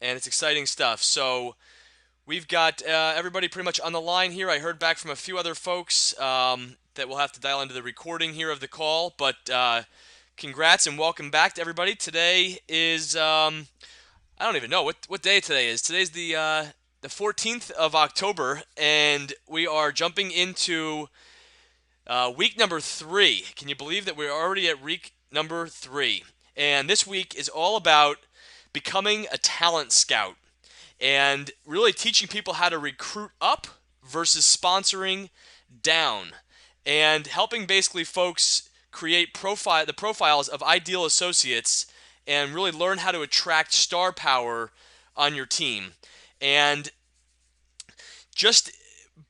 and it's exciting stuff. So we've got everybody pretty much on the line here. I heard back from a few other folks that we'll have to dial into the recording here of the call, but congrats and welcome back to everybody. Today is I don't even know what day today is. Today's the 14th of October, and we are jumping into week number 3. Can you believe that we're already at week number 3? And this week is all about becoming a talent scout and really teaching people how to recruit up versus sponsoring down, and helping basically folks create the profiles of ideal associates and really learn how to attract star power on your team. And just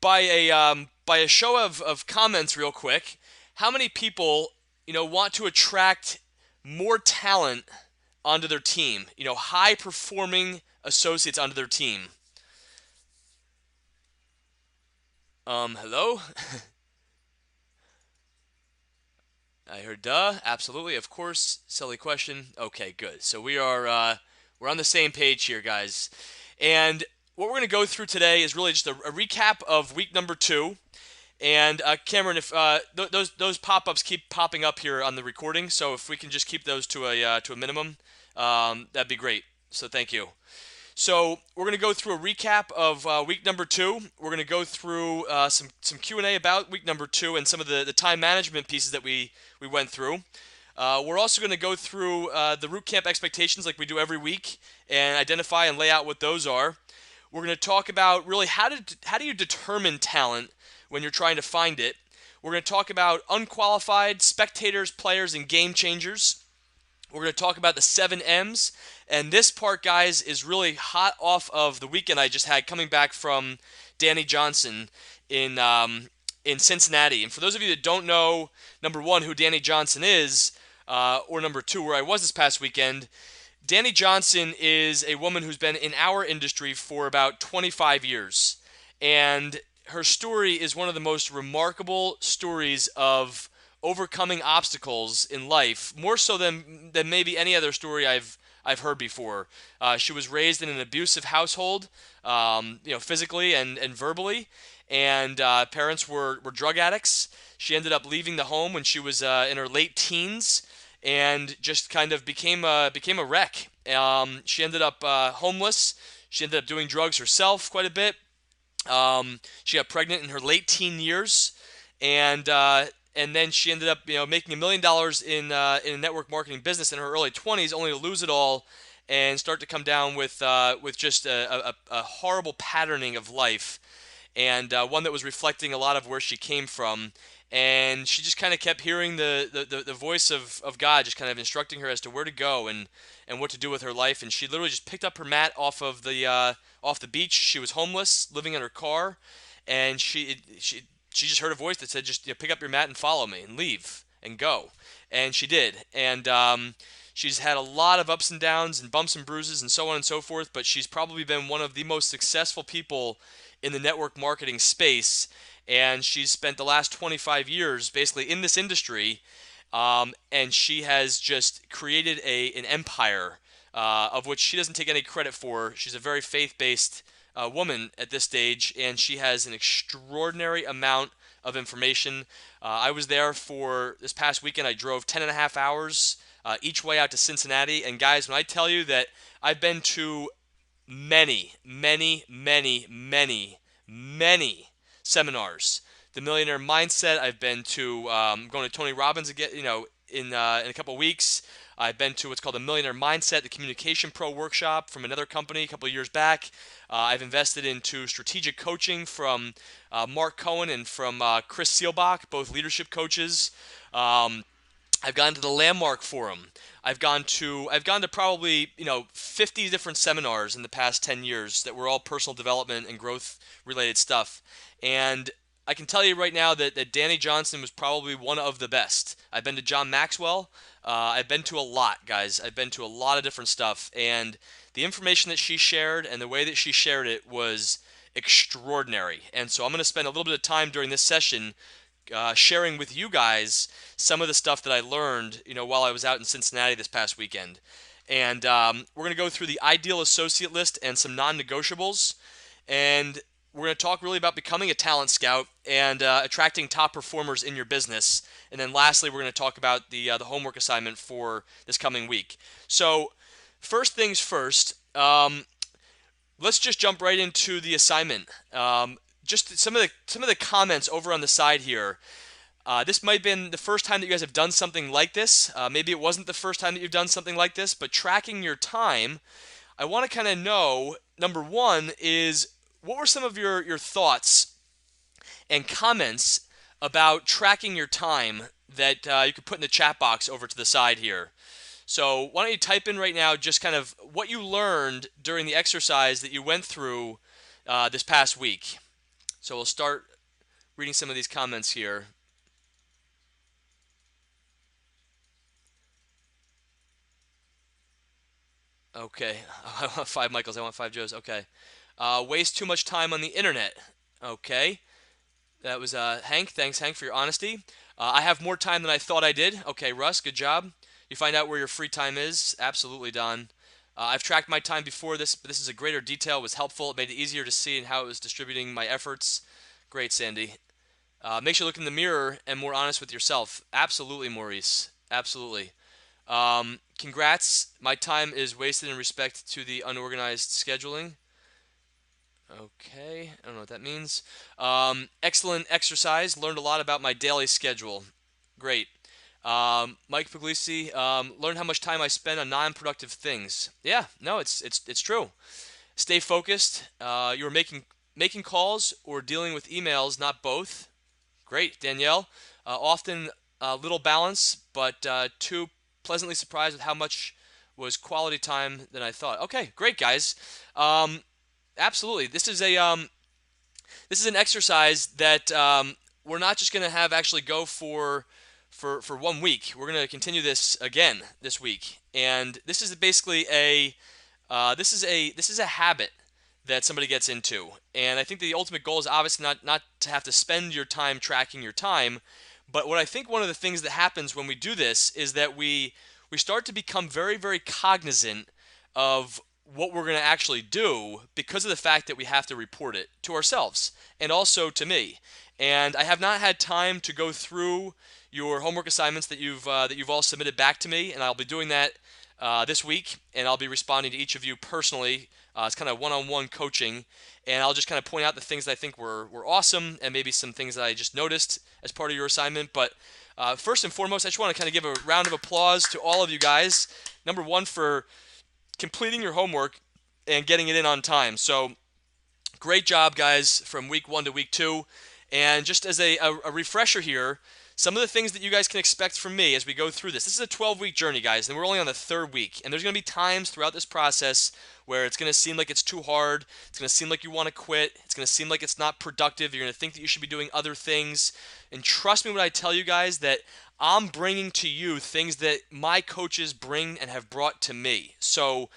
by a show of comments real quick, how many people want to attract more talent onto their team, high performing associates onto their team? Hello? I heard absolutely, of course, silly question. Okay, good. So we're on the same page here, guys. And what we're going to go through today is really just a recap of week number 2. And Cameron, if those pop-ups keep popping up here on the recording, so if we can just keep those to a minimum, that'd be great. So thank you. So we're going to go through a recap of week number 2. We're going to go through some Q&A about week number 2 and some of the time management pieces that we went through. We're also going to go through the root camp expectations like we do every week and identify and lay out what those are. We're going to talk about really how do you determine talent when you're trying to find it. We're going to talk about unqualified spectators, players, and game changers. We're going to talk about the 7 M's. And this part, guys, is really hot off of the weekend I just had coming back from Danny Johnson in Cincinnati. And for those of you that don't know, number one, who Danny Johnson is, or number two, where I was this past weekend, Danny Johnson is a woman who's been in our industry for about 25 years. And her story is one of the most remarkable stories of overcoming obstacles in life, more so than maybe any other story I've heard before. She was raised in an abusive household, physically and verbally, and parents were drug addicts. She ended up leaving the home when she was in her late teens, and just kind of became a wreck. She ended up homeless. She ended up doing drugs herself quite a bit. She got pregnant in her late teen years, and then she ended up making $1 million in a network marketing business in her early 20s, only to lose it all and start to come down with just a horrible patterning of life, and one that was reflecting a lot of where she came from. And she just kind of kept hearing the voice of God just kind of instructing her as to where to go and what to do with her life. And she literally just picked up her mat off the beach. She was homeless, living in her car, and she just heard a voice that said, just pick up your mat and follow me and leave and go. And she did. And she's had a lot of ups and downs and bumps and bruises and so on and so forth, but she's probably been one of the most successful people in the network marketing space. And she's spent the last 25 years basically in this industry, and she has just created an empire of which she doesn't take any credit for. She's a very faith-based woman at this stage, and she has an extraordinary amount of information. I was there for this past weekend. I drove 10 and a half hours each way out to Cincinnati. And guys, when I tell you that I've been to many, many, many, many, many seminars. The Millionaire Mindset. I've been to going to Tony Robbins again. In a couple of weeks. I've been to what's called the Millionaire Mindset, the Communication Pro workshop from another company a couple of years back. I've invested into strategic coaching from Mark Cohen and from Chris Seelbach, both leadership coaches. I've gone to the Landmark Forum. I've gone to probably 50 different seminars in the past 10 years that were all personal development and growth related stuff. And I can tell you right now that Danny Johnson was probably one of the best. I've been to John Maxwell. I've been to a lot, guys. I've been to a lot of different stuff. And the information that she shared and the way that she shared it was extraordinary. And so I'm going to spend a little bit of time during this session sharing with you guys some of the stuff that I learned, while I was out in Cincinnati this past weekend. And we're going to go through the ideal associate list and some non-negotiables. And we're going to talk really about becoming a talent scout and attracting top performers in your business. And then lastly, we're going to talk about the homework assignment for this coming week. So first things first, let's just jump right into the assignment. Just some of the comments over on the side here. This might have been the first time that you guys have done something like this. Maybe it wasn't the first time that you've done something like this, but tracking your time, I want to kind of know, number one is, what were some of your thoughts and comments about tracking your time that you could put in the chat box over to the side here? So why don't you type in right now just kind of what you learned during the exercise that you went through this past week. So we'll start reading some of these comments here. Okay, I want 5 Michaels, I want 5 Joes. Okay. Waste too much time on the internet. Okay. That was Hank. Thanks, Hank, for your honesty. I have more time than I thought I did. Okay, Russ, good job. You find out where your free time is. Absolutely, Don. I've tracked my time before this, but this is a greater detail. It was helpful. It made it easier to see and how it was distributing my efforts. Great, Sandy. Makes you look in the mirror and more honest with yourself. Absolutely, Maurice. Absolutely. Congrats. My time is wasted in respect to the unorganized scheduling. Okay, I don't know what that means. Excellent exercise. Learned a lot about my daily schedule. Great. Mike Puglisi, learned how much time I spend on non-productive things. Yeah, no, it's true. Stay focused. You're making calls or dealing with emails, not both. Great, Danielle. Often little balance, but too pleasantly surprised with how much was quality time than I thought. Okay, great, guys. Absolutely, this is an exercise that we're not just going to have actually go for 1 week. We're going to continue this again this week, and this is basically this is a habit that somebody gets into. And I think the ultimate goal is obviously not to have to spend your time tracking your time, but what I think one of the things that happens when we do this is that we start to become very, very cognizant of what we're going to actually do because of the fact that we have to report it to ourselves and also to me. And I have not had time to go through your homework assignments that you've all submitted back to me, and I'll be doing that this week, and I'll be responding to each of you personally. It's kind of one-on-one coaching, and I'll just kind of point out the things that I think were awesome and maybe some things that I just noticed as part of your assignment. But first and foremost, I just want to kind of give a round of applause to all of you guys. Number one, for completing your homework and getting it in on time. So great job, guys, from week 1 to week 2. And just as a refresher here, some of the things that you guys can expect from me as we go through this. This is a 12-week journey, guys, and we're only on the 3rd week. And there's going to be times throughout this process where it's going to seem like it's too hard. It's going to seem like you want to quit. It's going to seem like it's not productive. You're going to think that you should be doing other things. And trust me when I tell you guys that I'm bringing to you things that my coaches bring and have brought to me. So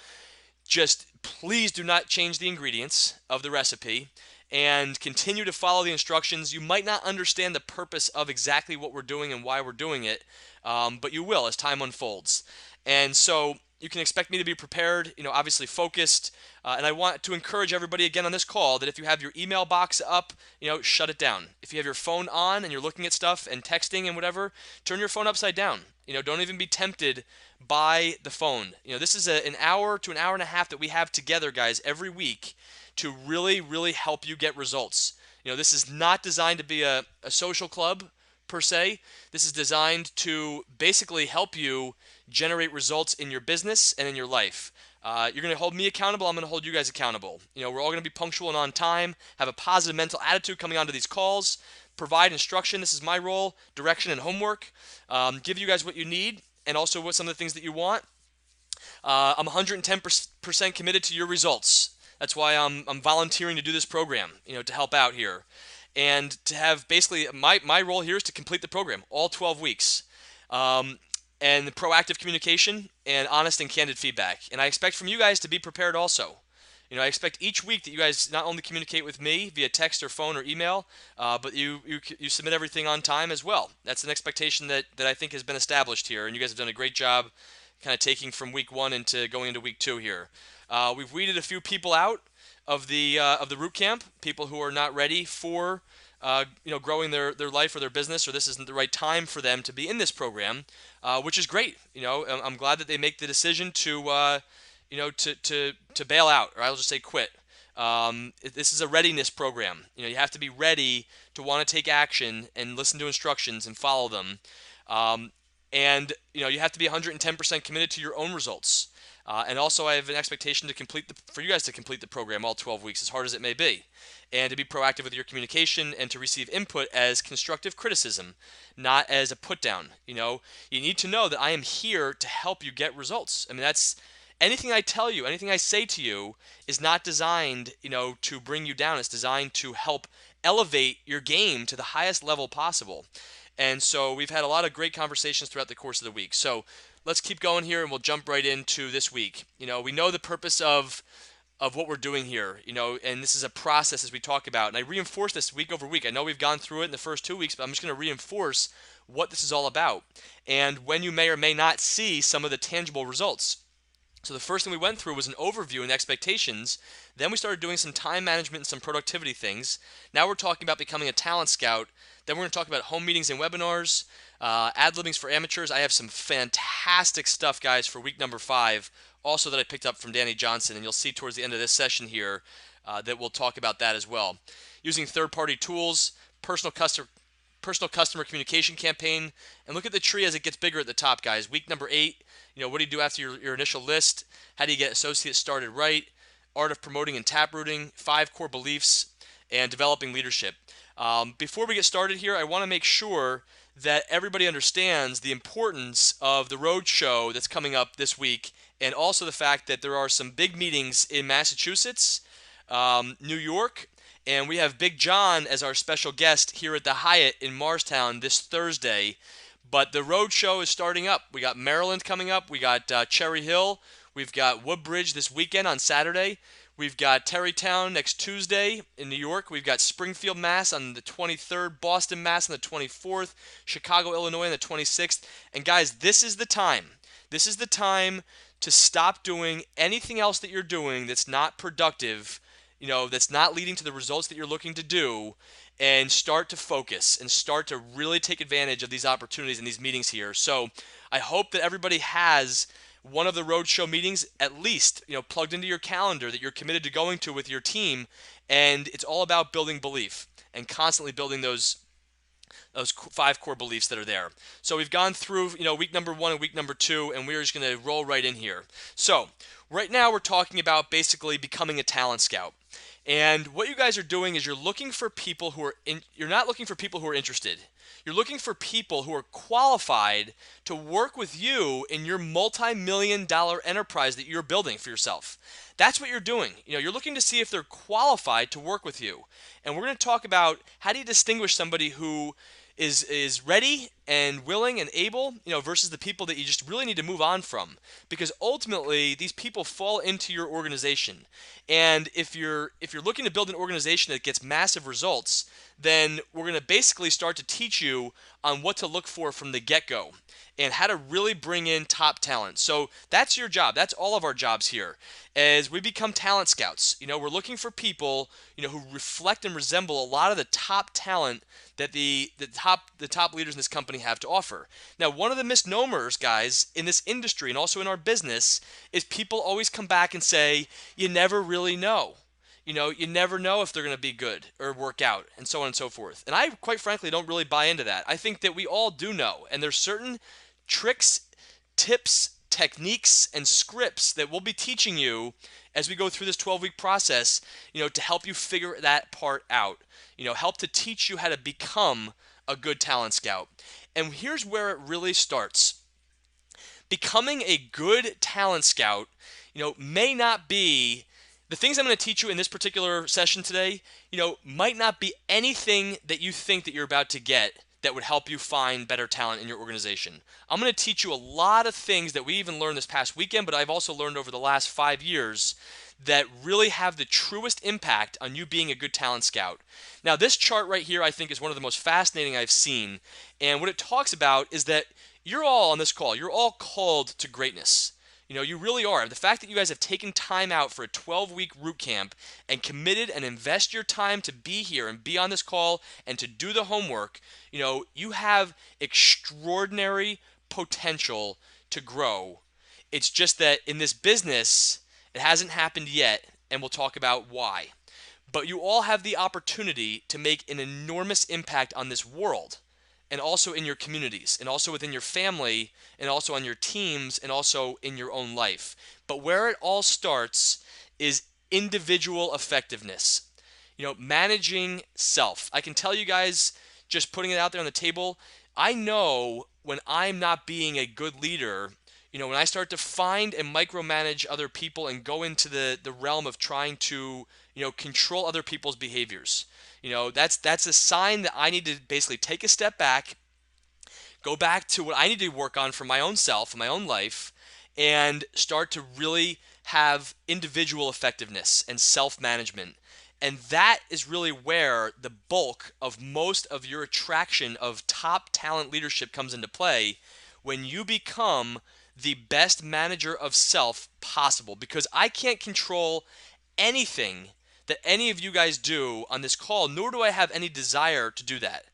just please do not change the ingredients of the recipe and continue to follow the instructions. You might not understand the purpose of exactly what we're doing and why we're doing it, but you will as time unfolds. And so you can expect me to be prepared, obviously focused, and I want to encourage everybody again on this call that if you have your email box up, shut it down. If you have your phone on and you're looking at stuff and texting and whatever, turn your phone upside down. Don't even be tempted by the phone. This is an hour to an hour and a half that we have together, guys, every week to really, really help you get results. This is not designed to be a social club per se. This is designed to basically help you generate results in your business and in your life. You're going to hold me accountable. I'm going to hold you guys accountable. We're all going to be punctual and on time, have a positive mental attitude coming onto these calls, provide instruction. This is my role, direction and homework, give you guys what you need and also what some of the things that you want. I'm 110% committed to your results. That's why I'm volunteering to do this program, to help out here. And to have basically, my role here is to complete the program, all 12 weeks. And proactive communication and honest and candid feedback. And I expect from you guys to be prepared also. I expect each week that you guys not only communicate with me via text or phone or email, but you submit everything on time as well. That's an expectation that I think has been established here, and you guys have done a great job kind of taking from week 1 into going into week 2 here. We've weeded a few people out of the root camp, people who are not ready for growing their life or their business, or this isn't the right time for them to be in this program, which is great. I'm glad that they make the decision to bail out, or I'll just say quit. This is a readiness program. You have to be ready to want to take action and listen to instructions and follow them. And you have to be 110% committed to your own results. And also, I have an expectation for you guys to complete the program all 12 weeks, as hard as it may be, and to be proactive with your communication and to receive input as constructive criticism, not as a put down. You need to know that I am here to help you get results. I mean, that's anything I tell you, anything I say to you is not designed, to bring you down. It's designed to help elevate your game to the highest level possible. And so we've had a lot of great conversations throughout the course of the week. So let's keep going here, and we'll jump right into this week. We know the purpose of what we're doing here, and this is a process as we talk about. And I reinforce this week over week. I know we've gone through it in the first 2 weeks, but I'm just going to reinforce what this is all about and when you may or may not see some of the tangible results. So the first thing we went through was an overview and expectations. Then we started doing some time management and some productivity things. Now we're talking about becoming a talent scout. Then we're going to talk about home meetings and webinars, ad-libbings for amateurs. I have some fantastic stuff, guys, for week number 5, also that I picked up from Danny Johnson, and you'll see towards the end of this session here that we'll talk about that as well. Using third-party tools, personal customer communication campaign, and look at the tree as it gets bigger at the top, guys. Week number 8, what do you do after your initial list? How do you get associates started right? Art of promoting and taprooting, 5 core beliefs, and developing leadership. Before we get started here, I want to make sure that everybody understands the importance of the road show that's coming up this week, and also the fact that there are some big meetings in Massachusetts, New York, and we have Big John as our special guest here at the Hyatt in Morristown this Thursday. But the road show is starting up. We got Maryland coming up. We got Cherry Hill. We've got Woodbridge this weekend on Saturday. We've got Terrytown next Tuesday in New York. We've got Springfield, Mass. on the 23rd, Boston, Mass. on the 24th, Chicago, Illinois on the 26th. And guys, this is the time. This is the time to stop doing anything else that you're doing that's not productive, that's not leading to the results that you're looking to do, and start to focus and start to really take advantage of these opportunities and these meetings here. So I hope that everybody has one of the roadshow meetings at least, plugged into your calendar that you're committed to going to with your team. And it's all about building belief and constantly building those 5 core beliefs that are there. So we've gone through, week number 1 and week number 2, and we're just going to roll right in here. So right now we're talking about basically becoming a talent scout. And what you guys are doing is you're looking for people you're not looking for people who are interested. You're looking for people who are qualified to work with you in your multi-million-dollar enterprise that you're building for yourself. That's what you're doing. You're looking to see if they're qualified to work with you. And we're going to talk about how do you distinguish somebody who is ready and willing and able, versus the people that you just really need to move on from. Because ultimately, these people fall into your organization. And if you're looking to build an organization that gets massive results, then we're going to basically start to teach you on what to look for from the get-go and how to really bring in top talent. So that's your job. That's all of our jobs here. As we become talent scouts, we're looking for people, who reflect and resemble a lot of the top talent that the top leaders in this company have to offer. Now, one of the misnomers, guys, in this industry and also in our business is people always come back and say, you never really know. You never know if they're going to be good or work out and so on and so forth. And I, quite frankly, don't really buy into that. I think that we all do know. And there's certain tricks, tips, techniques, and scripts that we'll be teaching you as we go through this 12-week process, to help you figure that part out. Help to teach you how to become a good talent scout. And here's where it really starts. Becoming a good talent scout, may not be the things I'm going to teach you in this particular session today, might not be anything that you think that you're about to get that would help you find better talent in your organization. I'm going to teach you a lot of things that we even learned this past weekend, but I've also learned over the last 5 years that really have the truest impact on you being a good talent scout. Now, this chart right here, I think, is one of the most fascinating I've seen. And what it talks about is that you're all on this call, you're all called to greatness. You really are. The fact that you guys have taken time out for a 12-week root camp and committed and invest your time to be here and be on this call and to do the homework, you have extraordinary potential to grow. It's just that in this business, it hasn't happened yet, and we'll talk about why. But you all have the opportunity to make an enormous impact on this world, and also in your communities, and also within your family, and also on your teams, and also in your own life. But where it all starts is individual effectiveness. Managing self. I can tell you guys, just putting it out there on the table, I know when I'm not being a good leader. When I start to find and micromanage other people and go into the realm of trying to, control other people's behaviors, that's a sign that I need to basically take a step back, go back to what I need to work on for my own self, my own life, and start to really have individual effectiveness and self-management. And that is really where the bulk of most of your attraction of top talent leadership comes into play, when you become the best manager of self possible. Because I can't control anything that any of you guys do on this call, nor do I have any desire to do that.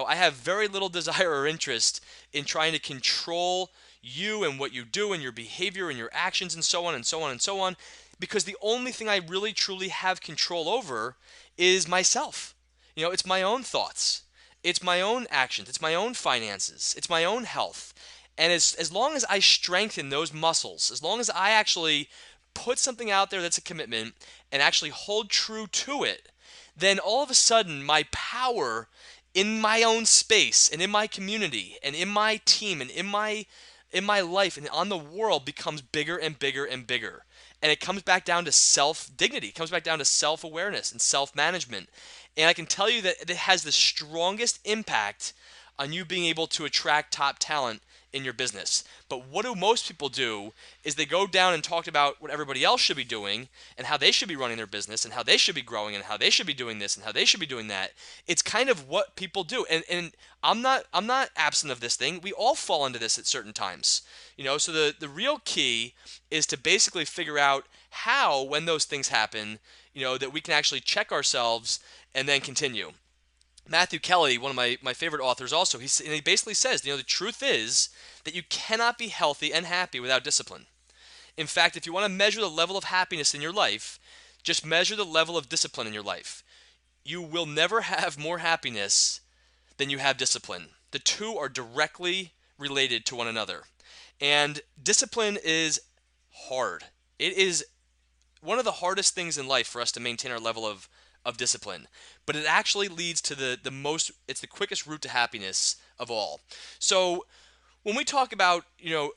I have very little desire or interest in trying to control you and what you do and your behavior and your actions and so on and so on and so on, because the only thing I really truly have control over is myself. It's my own thoughts, it's my own actions, it's my own finances, it's my own health. And as long as I strengthen those muscles, as long as I actually put something out there that's a commitment and actually hold true to it, then all of a sudden my power in my own space and in my community and in my team and in my life and on the world becomes bigger and bigger and bigger. And it comes back down to self-dignity. It comes back down to self-awareness and self-management. And I can tell you that it has the strongest impact on you being able to attract top talent in your business. But what do most people do is they go down and talk about what everybody else should be doing and how they should be running their business and how they should be growing and how they should be doing this and how they should be doing that. It's kind of what people do. And I'm not absent of this thing. We all fall into this at certain times. So the real key is to basically figure out how, when those things happen, that we can actually check ourselves and then continue. Matthew Kelly, one of my favorite authors also, he basically says, the truth is that you cannot be healthy and happy without discipline. In fact, if you want to measure the level of happiness in your life, just measure the level of discipline in your life. You will never have more happiness than you have discipline. The two are directly related to one another. And discipline is hard. It is one of the hardest things in life for us to maintain our level of discipline, but it actually leads to it's the quickest route to happiness of all. So when we talk about,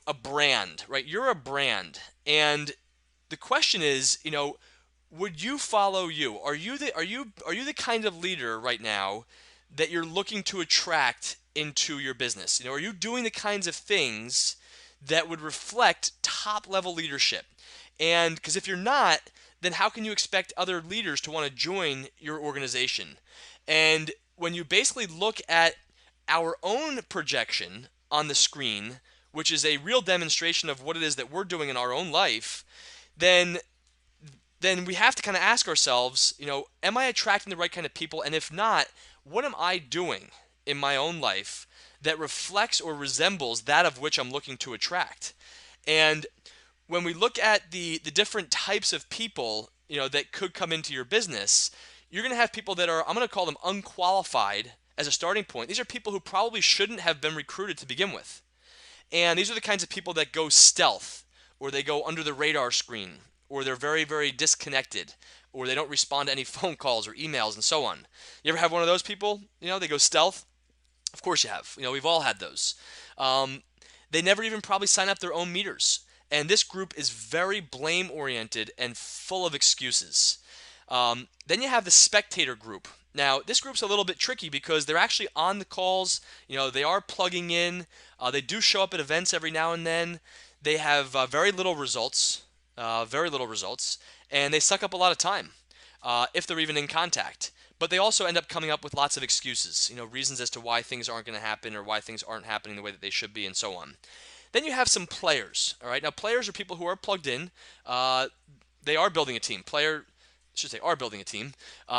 a brand, right? You're a brand, and the question is, would you follow you? Are you the kind of leader right now that you're looking to attract into your business? Are you doing the kinds of things that would reflect top level leadership? And because if you're not, then how can you expect other leaders to want to join your organization? And when you basically look at our own projection on the screen, which is a real demonstration of what it is that we're doing in our own life, then we have to kind of ask ourselves, am I attracting the right kind of people? And if not, what am I doing in my own life that reflects or resembles that of which I'm looking to attract? And when we look at the different types of people, that could come into your business, you're going to have people that are, I'm going to call them unqualified as a starting point. These are people who probably shouldn't have been recruited to begin with. And these are the kinds of people that go stealth, or they go under the radar screen, or they're very, very disconnected, or they don't respond to any phone calls or emails and so on. You ever have one of those people? They go stealth? Of course you have. We've all had those. They never even probably sign up their own meters. And this group is very blame-oriented and full of excuses. Then you have the spectator group. Now, this group's a little bit tricky because they're actually on the calls. They are plugging in. They do show up at events every now and then. They have very little results, and they suck up a lot of time if they're even in contact. but they also end up coming up with lots of excuses, reasons as to why things aren't going to happen or why things aren't happening the way that they should be and so on. Then you have some players, all right? Now, players are people who are plugged in. They are building a team. Are building a team.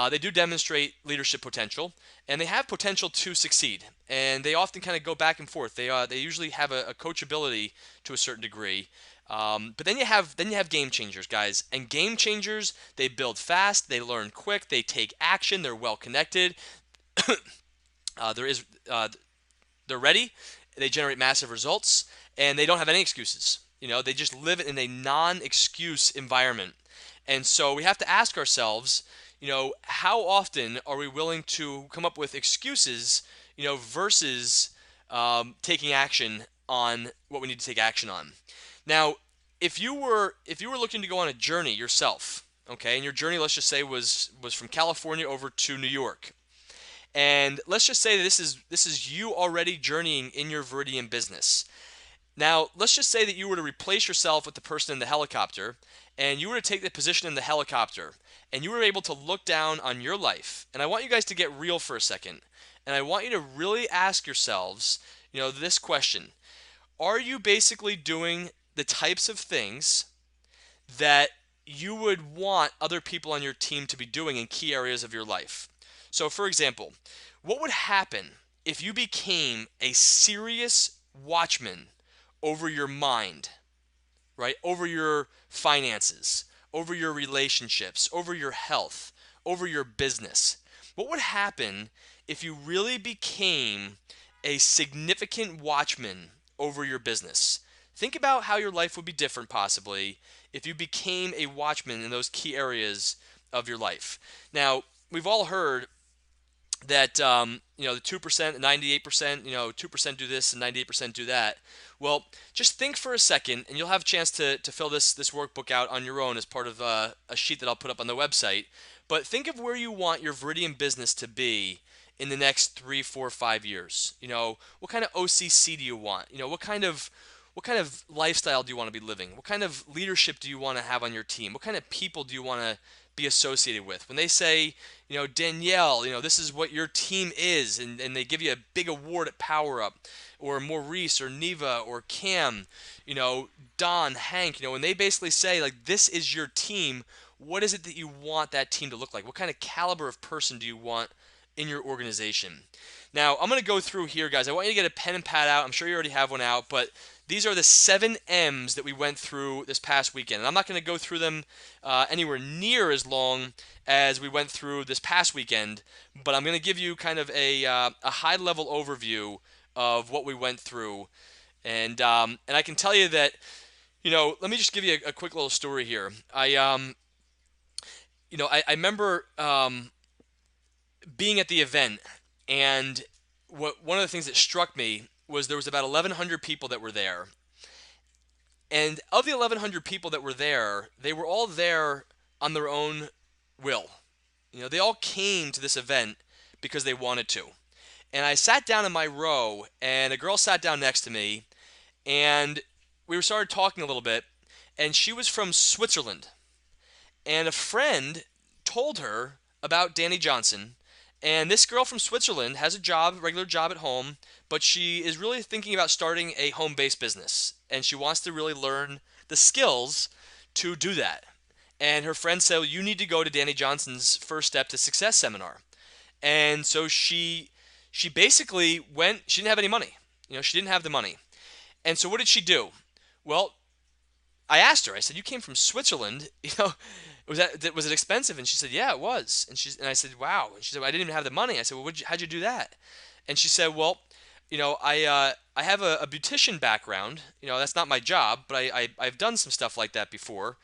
They do demonstrate leadership potential, and they have potential to succeed. And they often kind of go back and forth. They usually have a coachability to a certain degree. But then you have game changers, guys. And game changers, they build fast, they learn quick, they take action, they're well connected. There is They're ready, they generate massive results, and they don't have any excuses. They just live in a non-excuse environment. And so we have to ask ourselves, how often are we willing to come up with excuses, versus taking action on what we need to take action on. Now, if you were looking to go on a journey yourself, okay, and your journey, let's just say, was from California over to New York. And let's just say that this is you already journeying in your Viridian business. Now, let's just say that you were to replace yourself with the person in the helicopter, and you were to take the position in the helicopter, and you were able to look down on your life. And I want you guys to get real for a second. And I want you to really ask yourselves, this question. Are you basically doing the types of things that you would want other people on your team to be doing in key areas of your life? So, for example, what would happen if you became a serious watchman over your mind, right? Over your finances, over your relationships, over your health, over your business? What would happen if you really became a significant watchman over your business? Think about how your life would be different, possibly, if you became a watchman in those key areas of your life. Now, we've all heard that the 2%, 98%, 2% do this and 98% do that. Well, just think for a second, and you'll have a chance to fill this workbook out on your own as part of a sheet that I'll put up on the website. But think of where you want your Viridian business to be in the next 3, 4, 5 years. What kind of OCC do you want? What kind of lifestyle do you want to be living? What kind of leadership do you want to have on your team? What kind of people do you want to be associated with? When they say, Danielle, this is what your team is, and they give you a big award at Power Up, or Maurice, or Neva, or Cam, Don, Hank, when they basically say, like, this is your team, what is it that you want that team to look like? What kind of caliber of person do you want in your organization? Now, I'm going to go through here, guys. I want you to get a pen and pad out. I'm sure you already have one out, but these are the 7 M's that we went through this past weekend. And I'm not going to go through them anywhere near as long as we went through this past weekend, but I'm going to give you kind of a high-level overview of what we went through. And I can tell you that, let me just give you a quick little story here. I remember being at the event, and one of the things that struck me was there was about 1,100 people that were there. And of the 1,100 people that were there, they were all there on their own will. They all came to this event because they wanted to. And I sat down in my row, and a girl sat down next to me, and we started talking a little bit, and she was from Switzerland. And a friend told her about Danny Johnson. And this girl from Switzerland has a regular job at home, but she is really thinking about starting a home-based business. And she wants to really learn the skills to do that. And her friend said, well, you need to go to Danny Johnson's First Step to Success seminar. And so she basically went. She didn't have any money. She didn't have the money. And so what did she do? Well, I asked her. I said, you came from Switzerland, was it expensive? And she said, yeah, it was. And I said, wow. And she said, well, I didn't even have the money. I said, well, how'd you do that? And she said, well, I have a beautician background. That's not my job, but I've done some stuff like that before.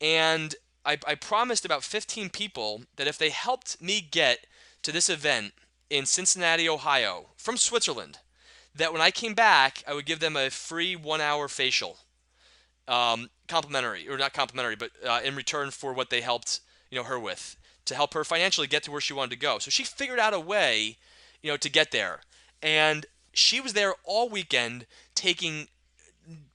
And I promised about 15 people that if they helped me get to this event in Cincinnati, Ohio, from Switzerland, that when I came back, I would give them a free 1-hour facial. Complimentary, or not complimentary, but in return for what they helped her with, to help her financially get to where she wanted to go. So she figured out a way to get there, and she was there all weekend taking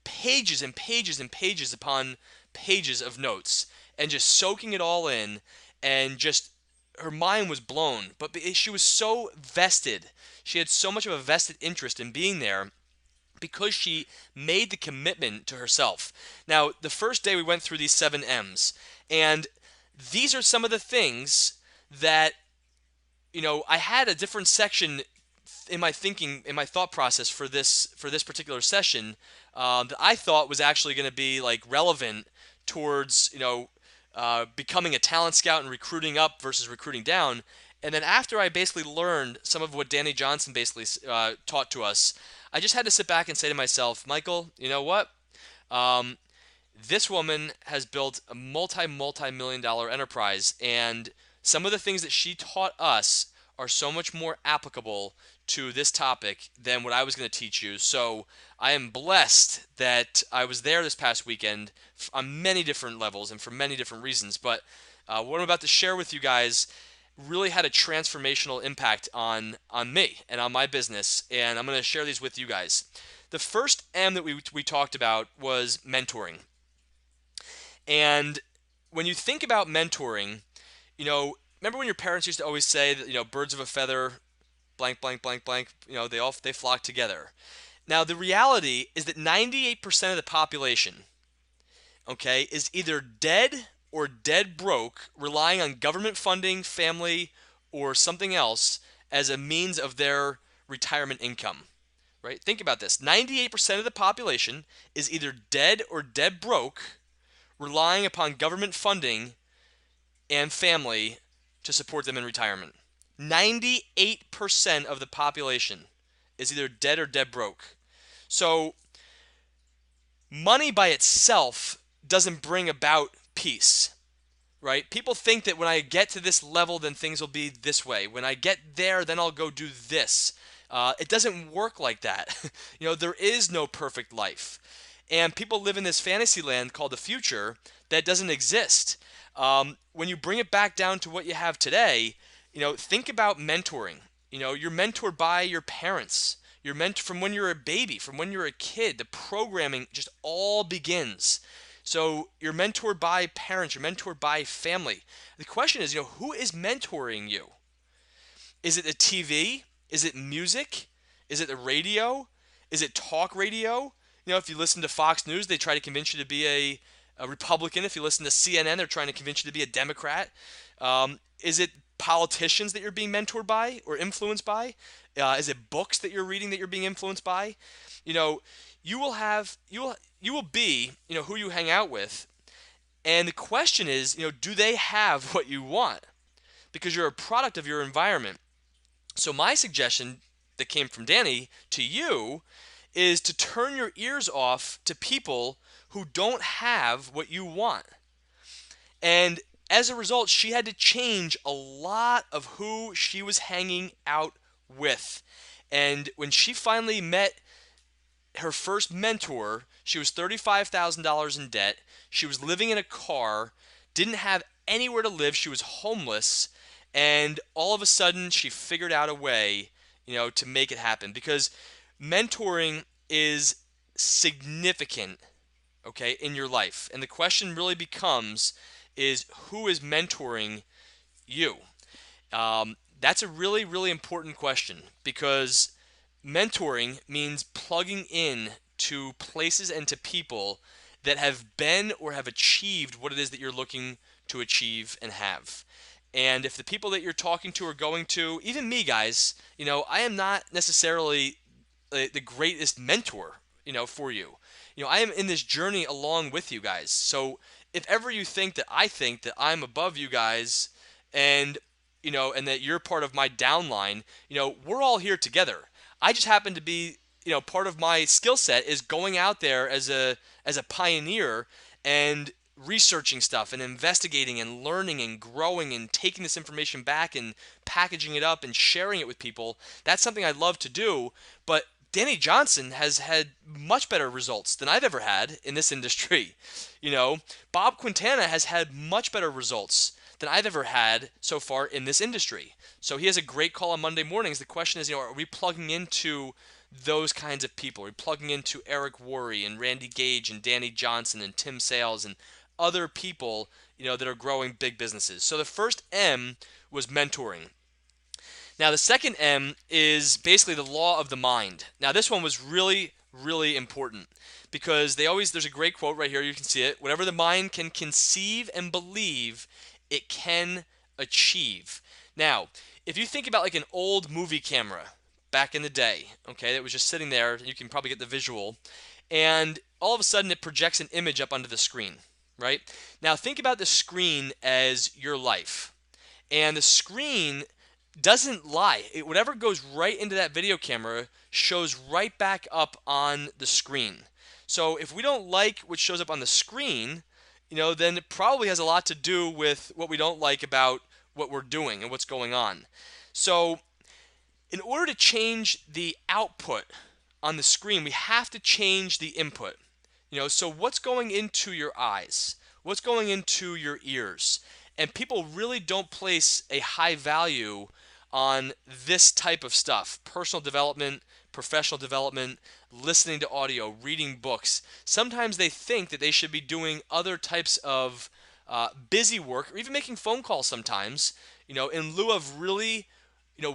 pages and pages and pages upon pages of notes and just soaking it all in, and just her mind was blown. But she was so vested. She had so much of a vested interest in being there because she made the commitment to herself. Now, the first day we went through these 7 M's, and these are some of the things that, I had a different section in my thinking, in my thought process for this particular session, that I thought was actually going to be like relevant towards becoming a talent scout and recruiting up versus recruiting down. And then after I basically learned some of what Danny Johnson basically taught to us, I just had to sit back and say to myself, Michael, you know what? Um, this woman has built a multi-million dollar enterprise, and some of the things that she taught us are so much more applicable to this topic than what I was going to teach you. So I am blessed that I was there this past weekend on many different levels and for many different reasons. But what I'm about to share with you guys really had a transformational impact on me and on my business, and I'm going to share these with you guys. The first M that we talked about was mentoring. And when you think about mentoring, remember when your parents used to always say that, birds of a feather, blank, blank, blank, blank, they flock together. Now, the reality is that 98% of the population, okay, is either dead or dead broke, relying on government funding, family, or something else as a means of their retirement income, right? Think about this. 98% of the population is either dead or dead broke, relying upon government funding and family to support them in retirement. 98% of the population is either dead or dead broke. So money by itself doesn't bring about peace, right? People think that when I get to this level, then things will be this way. When I get there, then I'll go do this. It doesn't work like that. There is no perfect life. And people live in this fantasy land called the future that doesn't exist. When you bring it back down to what you have today, think about mentoring. You're mentored by your parents. You're mentored from when you're a baby, from when you're a kid. The programming just all begins. So you're mentored by parents. You're mentored by family. The question is, who is mentoring you? Is it the TV? Is it music? Is it the radio? Is it talk radio? If you listen to Fox News, they try to convince you to be a Republican. If you listen to CNN, they're trying to convince you to be a Democrat. Is it politicians that you're being mentored by or influenced by? Is it books that you're reading that you're being influenced by? You will be who you hang out with, and the question is, do they have what you want? Because you're a product of your environment. So my suggestion that came from Danny to you is to turn your ears off to people who don't have what you want. And as a result, she had to change a lot of who she was hanging out with. And when she finally met her first mentor, she was $35,000 in debt. She was living in a car, didn't have anywhere to live. She was homeless. And all of a sudden, she figured out a way, to make it happen. Because mentoring is significant, okay, in your life. And the question really becomes is who is mentoring you? That's a really, really important question, because mentoring means plugging in to places and to people that have been or have achieved what it is that you're looking to achieve and have. And if the people that you're talking to are going to, even me, guys, I am not necessarily the greatest mentor, for you. I am in this journey along with you guys. So if ever you think that I'm above you guys, and and that you're part of my downline, we're all here together. I just happen to be, part of my skill set is going out there as a pioneer and researching stuff and investigating and learning and growing and taking this information back and packaging it up and sharing it with people. That's something I love to do, but Danny Johnson has had much better results than I've ever had in this industry. Bob Quintana has had much better results than I've ever had so far in this industry. So he has a great call on Monday mornings. The question is, are we plugging into those kinds of people? Are we plugging into Eric Worre and Randy Gage and Danny Johnson and Tim Sales and other people, that are growing big businesses. So the first M was mentoring. Now the second M is basically the law of the mind. Now this one was really, really important because there's a great quote right here. You can see it. Whatever the mind can conceive and believe, it can achieve. Now, if you think about like an old movie camera back in the day, okay, that was just sitting there, you can probably get the visual, and all of a sudden it projects an image up onto the screen, right? Now think about the screen as your life. And the screen doesn't lie. Whatever goes right into that video camera shows right back up on the screen. So if we don't like what shows up on the screen, then it probably has a lot to do with what we don't like about what we're doing and what's going on. So in order to change the output on the screen, we have to change the input. So what's going into your eyes? What's going into your ears? And people really don't place a high value on this type of stuff. Personal development, professional development, listening to audio, reading books. Sometimes they think that they should be doing other types of busy work or even making phone calls sometimes, in lieu of really,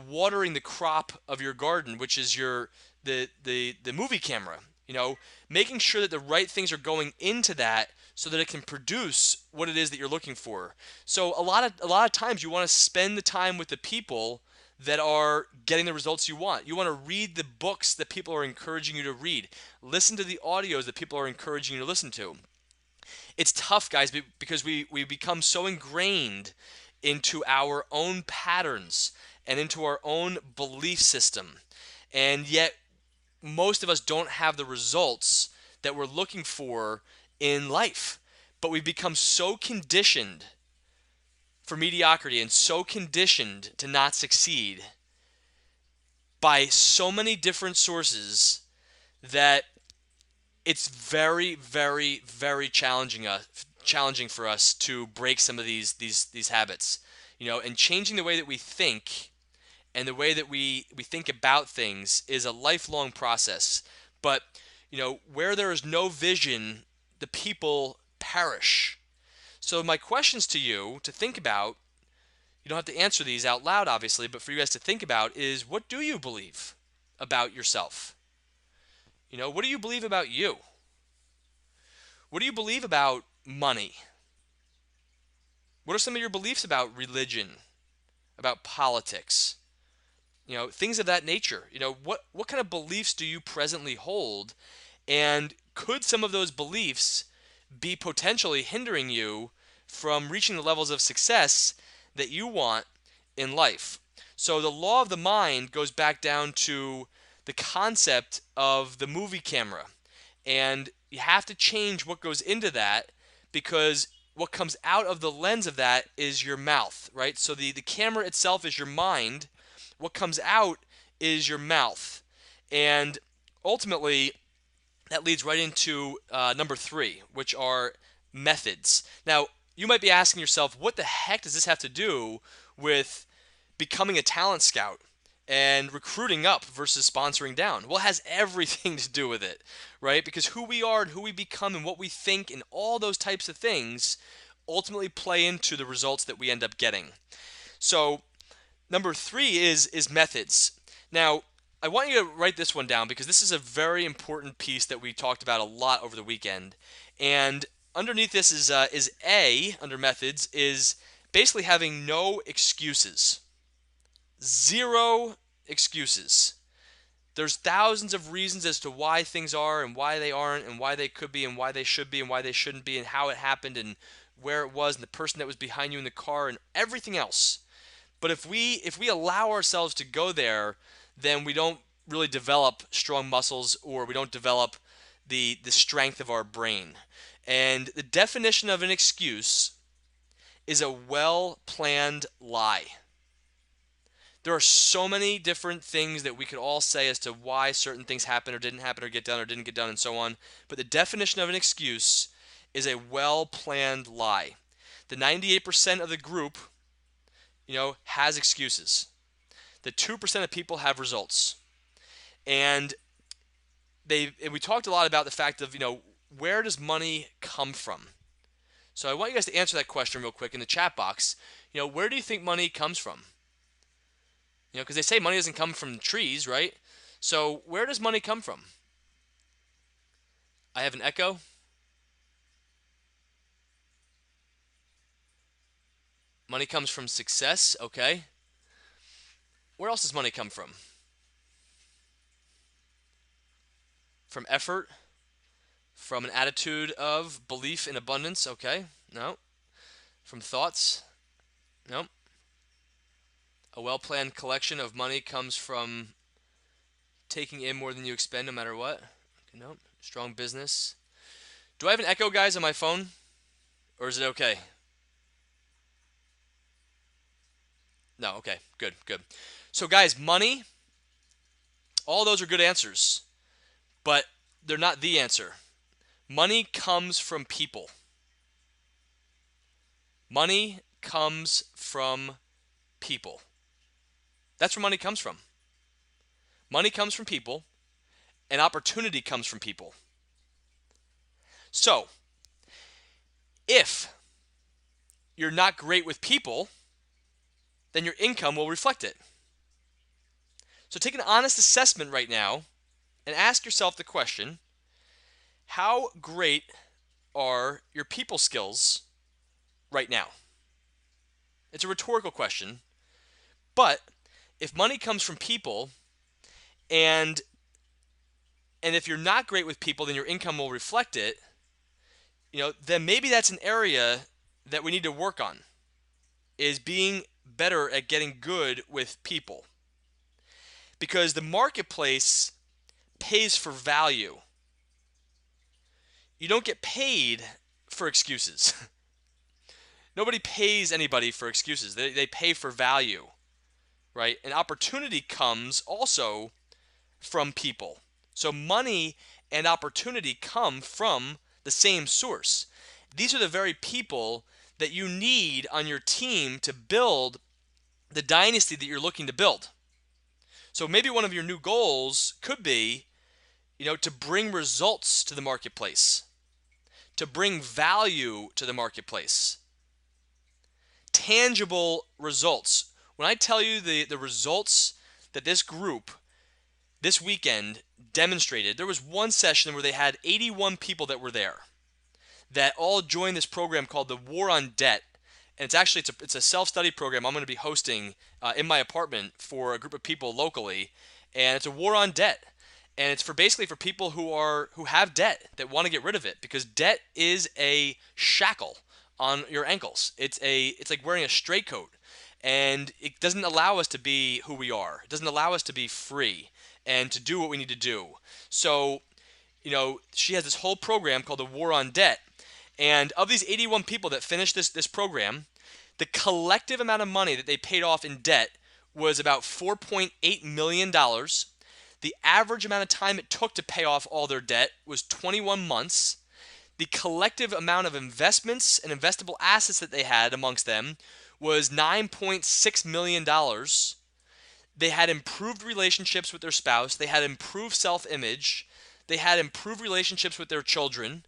watering the crop of your garden, which is the movie camera. Making sure that the right things are going into that so that it can produce what it is that you're looking for. So a lot of times you want to spend the time with the people that are getting the results you want. You want to read the books that people are encouraging you to read. Listen to the audios that people are encouraging you to listen to. It's tough, guys, because we become so ingrained into our own patterns and into our own belief system. And yet most of us don't have the results that we're looking for in life. But we've become so conditioned for mediocrity and so conditioned to not succeed by so many different sources that it's very, very, very challenging for us to break some of these habits. And changing the way that we think and the way that we think about things is a lifelong process. But, where there is no vision, the people perish. So my questions to you to think about, you don't have to answer these out loud, obviously, but for you guys to think about is, what do you believe about yourself? What do you believe about you? What do you believe about money? What are some of your beliefs about religion, about politics? Things of that nature. What kind of beliefs do you presently hold? And could some of those beliefs be potentially hindering you from reaching the levels of success that you want in life? So the law of the mind goes back down to the concept of the movie camera. And you have to change what goes into that, because what comes out of the lens of that is your mouth, right? So the camera itself is your mind. What comes out is your mouth. And ultimately, that leads right into number 3, which are methods. Now, you might be asking yourself, what the heck does this have to do with becoming a talent scout and recruiting up versus sponsoring down? Well, it has everything to do with it, right? Because who we are and who we become and what we think and all those types of things ultimately play into the results that we end up getting. So number 3 is methods. Now, I want you to write this one down because this is a very important piece that we talked about a lot over the weekend. And underneath this is A, under methods, is basically having no excuses. 0 excuses. There's thousands of reasons as to why things are and why they aren't and why they could be and why they should be and why they shouldn't be and how it happened and where it was and the person that was behind you in the car and everything else. But if we allow ourselves to go there, then we don't really develop strong muscles, or we don't develop the strength of our brain. And the definition of an excuse is a well-planned lie. There are so many different things that we could all say as to why certain things happen or didn't happen or didn't get done and so on. But the definition of an excuse is a well-planned lie. The 98% of the group, has excuses. The 2% of people have results. And we talked a lot about the fact of, where does money come from? So I want you guys to answer that question real quick in the chat box. Where do you think money comes from? Because they say money doesn't come from trees, right? So where does money come from? I have an echo. Money comes from success, okay. Where else does money come from? From effort? From an attitude of belief in abundance, okay. No. From thoughts? Nope. A well-planned collection of money comes from taking in more than you expend no matter what. Nope. Strong business. Do I have an echo, guys, on my phone? Or is it okay? No, okay. Good, good. So, guys, money, all those are good answers, but they're not the answer. Money comes from people. Money comes from people. That's where money comes from. Money comes from people, and opportunity comes from people. So, if you're not great with people, then your income will reflect it. So take an honest assessment right now and ask yourself the question, how great are your people skills right now? It's a rhetorical question, but if money comes from people and if you're not great with people, then your income will reflect it, then maybe that's an area that we need to work on, is being better at getting good with people. Because the marketplace pays for value. You don't get paid for excuses. Nobody pays anybody for excuses. They pay for value, right? And opportunity comes also from people. So money and opportunity come from the same source. These are the very people that you need on your team to build the dynasty that you're looking to build. So maybe one of your new goals could be, to bring results to the marketplace, to bring value to the marketplace. Tangible results. When I tell you the results that this group this weekend demonstrated, there was one session where they had 81 people that were there that all joined this program called the War on Debt. And it's a self-study program I'm going to be hosting in my apartment for a group of people locally, and it's a war on debt. And it's basically for people who have debt that want to get rid of it, because debt is a shackle on your ankles. It's like wearing a straitcoat, and it doesn't allow us to be who we are. It doesn't allow us to be free and to do what we need to do. So, she has this whole program called the War on Debt. And of these 81 people that finished this program, the collective amount of money that they paid off in debt was about $4.8 million. The average amount of time it took to pay off all their debt was 21 months. The collective amount of investments and investable assets that they had amongst them was $9.6 million. They had improved relationships with their spouse. They had improved self-image. They had improved relationships with their children.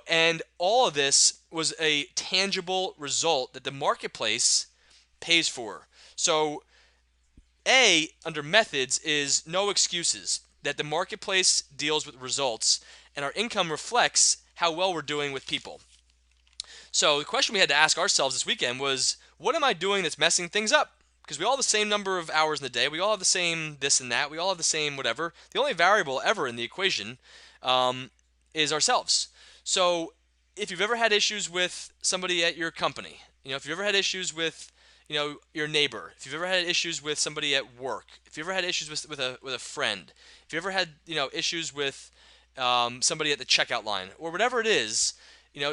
And all of this was a tangible result that the marketplace pays for. So, under methods is no excuses, that the marketplace deals with results, and our income reflects how well we're doing with people. So the question we had to ask ourselves this weekend was, what am I doing that's messing things up? Because we all have the same number of hours in the day. We all have the same this and that. We all have the same whatever. The only variable ever in the equation is ourselves. So if you've ever had issues with somebody at your company, if you've ever had issues with, your neighbor, if you've ever had issues with somebody at work, if you ever had issues with a friend, if you ever had, issues with somebody at the checkout line or whatever it is,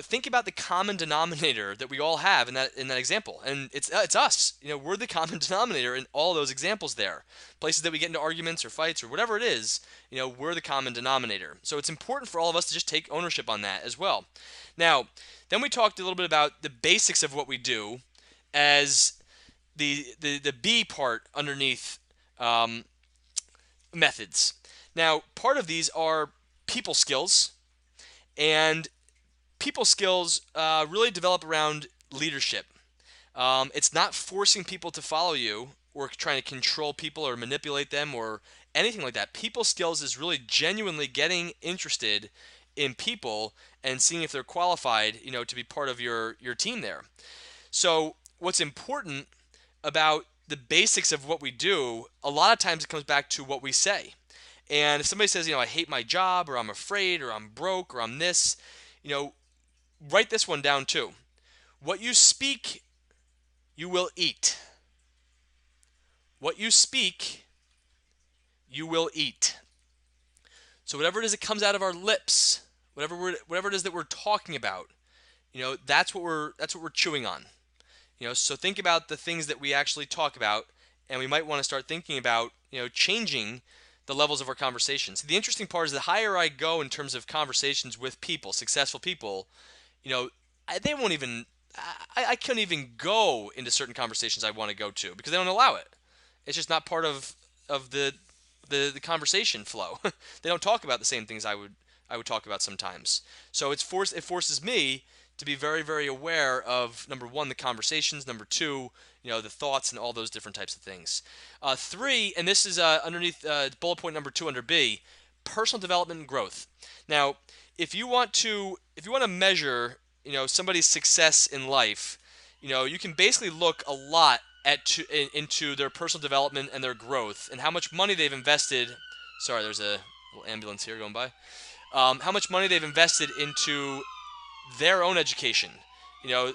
think about the common denominator that we all have in that example, and it's us. We're the common denominator in all those examples there. Places that we get into arguments or fights or whatever it is, we're the common denominator. So it's important for all of us to just take ownership on that as well. Now, then we talked a little bit about the basics of what we do as the B part underneath methods. Now, part of these are people skills, and people skills really develop around leadership. It's not forcing people to follow you or trying to control people or manipulate them or anything like that. People skills is really genuinely getting interested in people and seeing if they're qualified, to be part of your team there. So what's important about the basics of what we do, a lot of times it comes back to what we say. And if somebody says, I hate my job, or I'm afraid, or I'm broke, or I'm this, you know, write this one down too. What you speak, you will eat. What you speak, you will eat. So whatever it is that comes out of our lips, whatever it is that we're talking about, that's what we're chewing on. So think about the things that we actually talk about, and we might want to start thinking about, changing the levels of our conversations. The interesting part is the higher I go in terms of conversations with people, successful people, they won't even, I couldn't even go into certain conversations I want to go to because they don't allow it. It's just not part of the conversation flow. They don't talk about the same things I would talk about sometimes. So it forces me to be very, very aware of, number one, the conversations, number two, the thoughts and all those different types of things. Three, and this is underneath bullet point number 2 under B, personal development and growth. Now, if you want to measure, somebody's success in life, you can basically look a lot into their personal development and their growth and how much money they've invested. Sorry, there's a little ambulance here going by. How much money they've invested into their own education,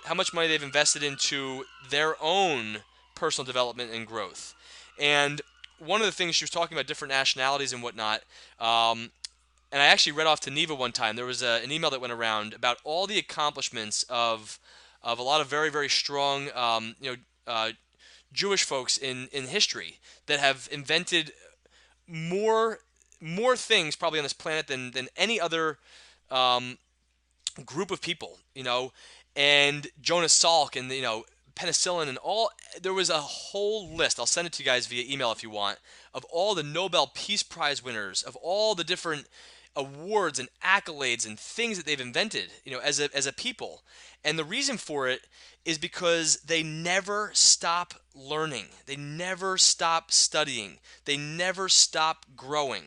how much money they've invested into their own personal development and growth. And one of the things she was talking about different nationalities and whatnot, and I actually read off to Neva one time. There was an email that went around about all the accomplishments of a lot of very, very strong, Jewish folks in history that have invented more things probably on this planet than any other group of people, and Jonas Salk and penicillin and all. There was a whole list. I'll send it to you guys via email if you want, of all the Nobel Peace Prize winners, of all the different awards and accolades and things that they've invented, as a people. And the reason for it is because they never stop learning. They never stop studying. They never stop growing.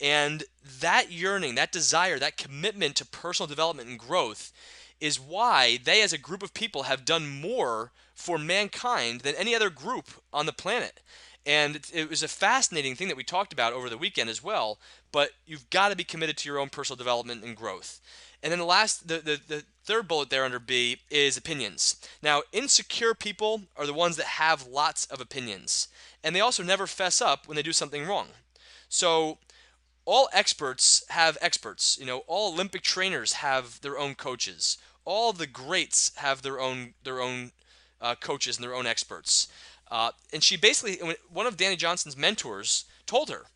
And that yearning, that desire, that commitment to personal development and growth is why they as a group of people have done more for mankind than any other group on the planet. And it was a fascinating thing that we talked about over the weekend as well, but you've got to be committed to your own personal development and growth. And then the third bullet there under B is opinions. Now, insecure people are the ones that have lots of opinions, and they also never fess up when they do something wrong. So all experts have experts. All Olympic trainers have their own coaches. All the greats have their own coaches and their own experts. And she basically, one of Danny Johnson's mentors told her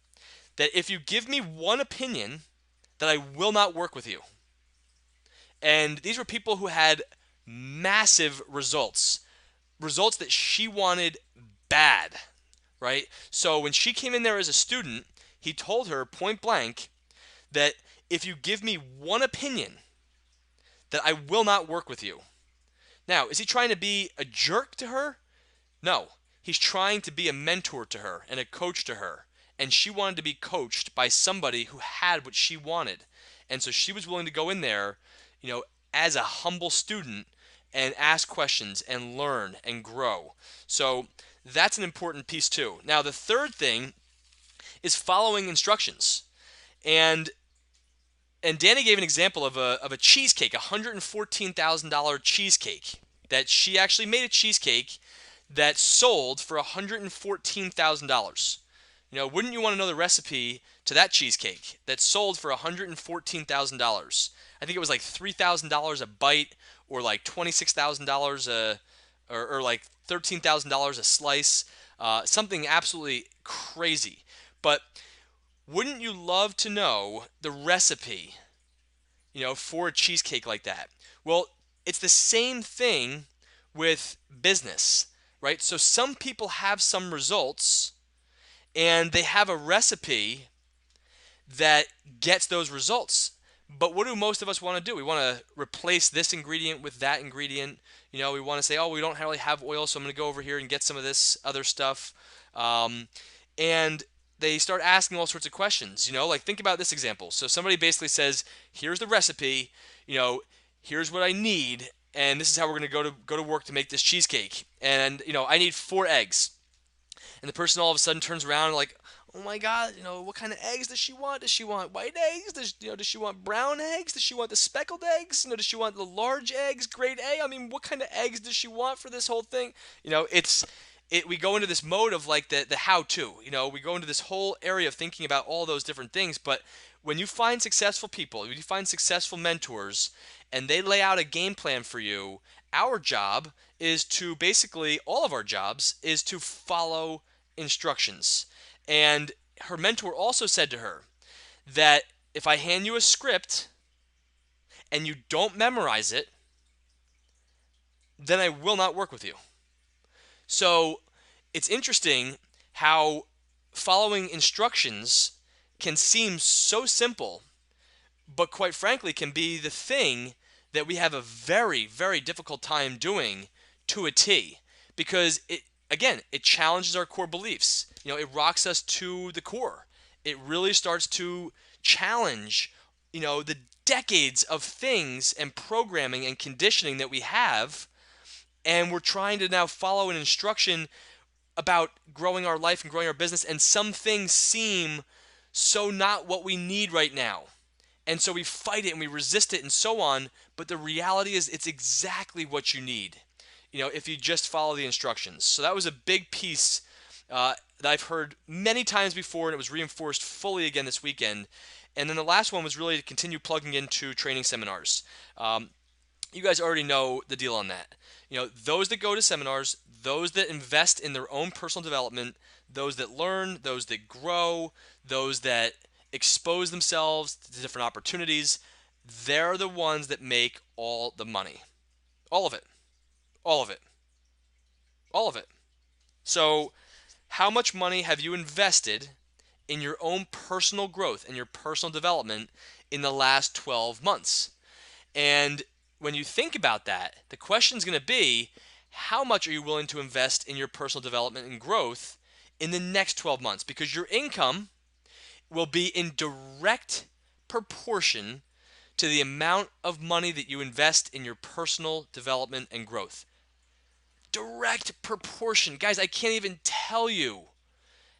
that if you give me one opinion, that I will not work with you. And these were people who had massive results that she wanted bad, right? So when she came in there as a student, he told her point blank that if you give me one opinion, that I will not work with you. Now, is he trying to be a jerk to her? No. He's trying to be a mentor to her and a coach to her. And she wanted to be coached by somebody who had what she wanted. And so she was willing to go in there, as a humble student and ask questions and learn and grow. So that's an important piece too. Now, the third thing is following instructions. And Danny gave an example of a cheesecake, a $114,000 cheesecake, that she actually made a cheesecake that sold for $114,000. Wouldn't you want to know the recipe to that cheesecake that sold for $114,000? I think it was like $3,000 a bite, or like $26,000 or like $13,000 a slice. Something absolutely crazy. But wouldn't you love to know the recipe, for a cheesecake like that? Well, it's the same thing with business, right? So some people have some results, and they have a recipe that gets those results. But what do most of us want to do? We want to replace this ingredient with that ingredient. We want to say, oh, we don't really have oil, so I'm going to go over here and get some of this other stuff. Um, and they start asking all sorts of questions. Like think about this example. So somebody basically says, here's the recipe. You know, here's what I need, and this is how we're going to go to work to make this cheesecake. And I need 4 eggs. And the person all of a sudden turns around and like, oh my God, what kind of eggs does she want? Does she want white eggs? Does she want brown eggs? Does she want the speckled eggs? Does she want the large eggs, grade A? I mean, what kind of eggs does she want for this whole thing? We go into this mode of like the how to. We go into this whole area of thinking about all those different things. But when you find successful people, when you find successful mentors, and they lay out a game plan for you, our job is to basically, all of our jobs is to follow instructions. And her mentor also said to her that if I hand you a script and you don't memorize it, then I will not work with you. So it's interesting how following instructions can seem so simple, but quite frankly can be the thing that we have a very, very difficult time doing to a T, because it challenges our core beliefs. It rocks us to the core. It really starts to challenge, the decades of things and programming and conditioning that we have, and we're trying to now follow an instruction about growing our life and growing our business, and some things seem so not what we need right now. And so we fight it and we resist it and so on, but the reality is it's exactly what you need, if you just follow the instructions. So that was a big piece that I've heard many times before, and it was reinforced fully again this weekend. And then the last one was really to continue plugging into training seminars. You guys already know the deal on that. Those that go to seminars, those that invest in their own personal development, those that learn, those that grow, those that expose themselves to different opportunities, they're the ones that make all the money. All of it. All of it. All of it. So, how much money have you invested in your own personal growth and your personal development in the last 12 months? And when you think about that, the question is going to be, how much are you willing to invest in your personal development and growth in the next 12 months? Because your income will be in direct proportion to the amount of money that you invest in your personal development and growth. Direct proportion. Guys, I can't even tell you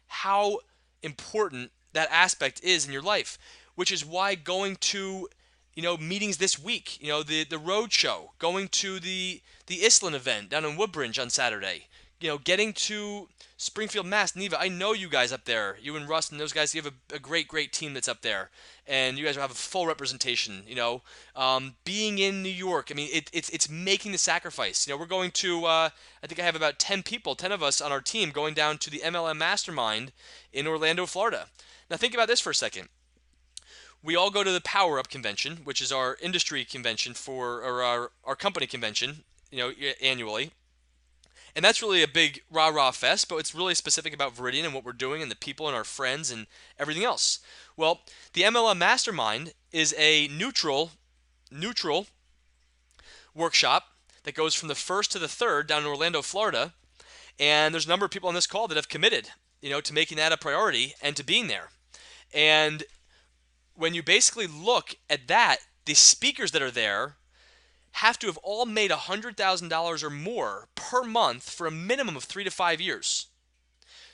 how important that aspect is in your life, which is why going to meetings this week, the road show, going to the Islin event down in Woodbridge on Saturday, getting to Springfield, Mass. Neva, I know you guys up there, you and Russ and those guys, you have a great, great team that's up there, and you guys have a full representation, being in New York, I mean, it's making the sacrifice. We're going to, I think I have about 10 people, 10 of us on our team going down to the MLM Mastermind in Orlando, Florida. Now think about this for a second. We all go to the Power Up convention, which is our industry convention or our company convention, annually. And that's really a big rah-rah fest, but it's really specific about Viridian and what we're doing and the people and our friends and everything else. Well, the MLM Mastermind is a neutral workshop that goes from the 1st to the 3rd down in Orlando, Florida. And there's a number of people on this call that have committed, to making that a priority and to being there. And when you basically look at that, the speakers that are there have to have all made $100,000 or more per month for a minimum of 3 to 5 years.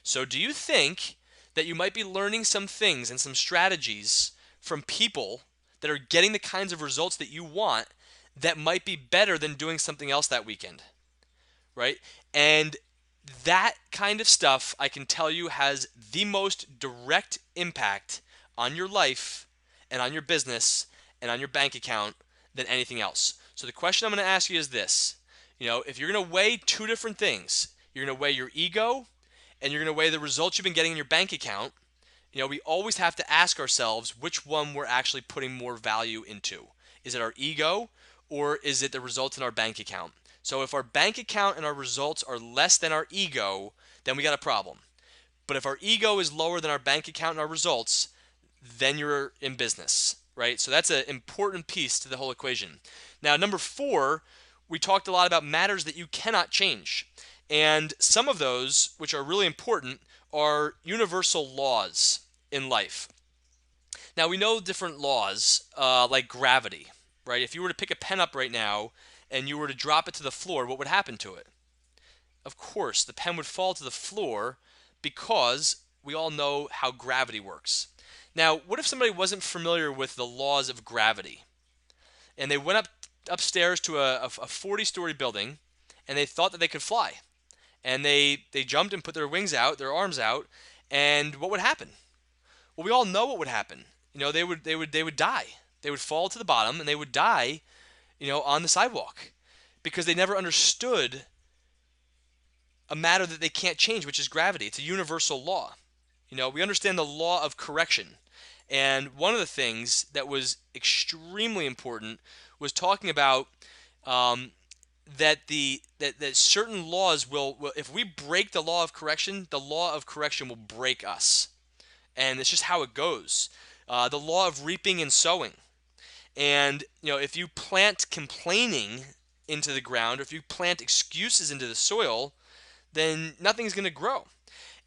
So do you think that you might be learning some things and some strategies from people that are getting the kinds of results that you want that might be better than doing something else that weekend? Right? And that kind of stuff, I can tell you, has the most direct impact on your life and on your business and on your bank account than anything else. So the question I'm going to ask you is this. If you're going to weigh two different things, you're going to weigh your ego and you're going to weigh the results you've been getting in your bank account, we always have to ask ourselves which one we're actually putting more value into. Is it our ego or is it the results in our bank account? So if our bank account and our results are less than our ego, then we got a problem. But if our ego is lower than our bank account and our results, then you're in business. right? So that's an important piece to the whole equation. Now, number 4, we talked a lot about matters that you cannot change. And some of those, which are really important, are universal laws in life. Now, we know different laws, like gravity, right? If you were to pick a pen up right now and you were to drop it to the floor, what would happen to it? Of course, the pen would fall to the floor because we all know how gravity works. Now, what if somebody wasn't familiar with the laws of gravity and they went upstairs to a 40-story building and they thought that they could fly? And they jumped and put their wings out, their arms out, and what would happen? Well, we all know what would happen. They would die. They would fall to the bottom and they would die, on the sidewalk because they never understood a matter that they can't change, which is gravity. It's a universal law. We understand the law of correction. And one of the things that was extremely important was talking about that certain laws will, if we break the law of correction will break us. And it's just how it goes. The law of reaping and sowing. And, if you plant complaining into the ground, or if you plant excuses into the soil, then nothing's going to grow.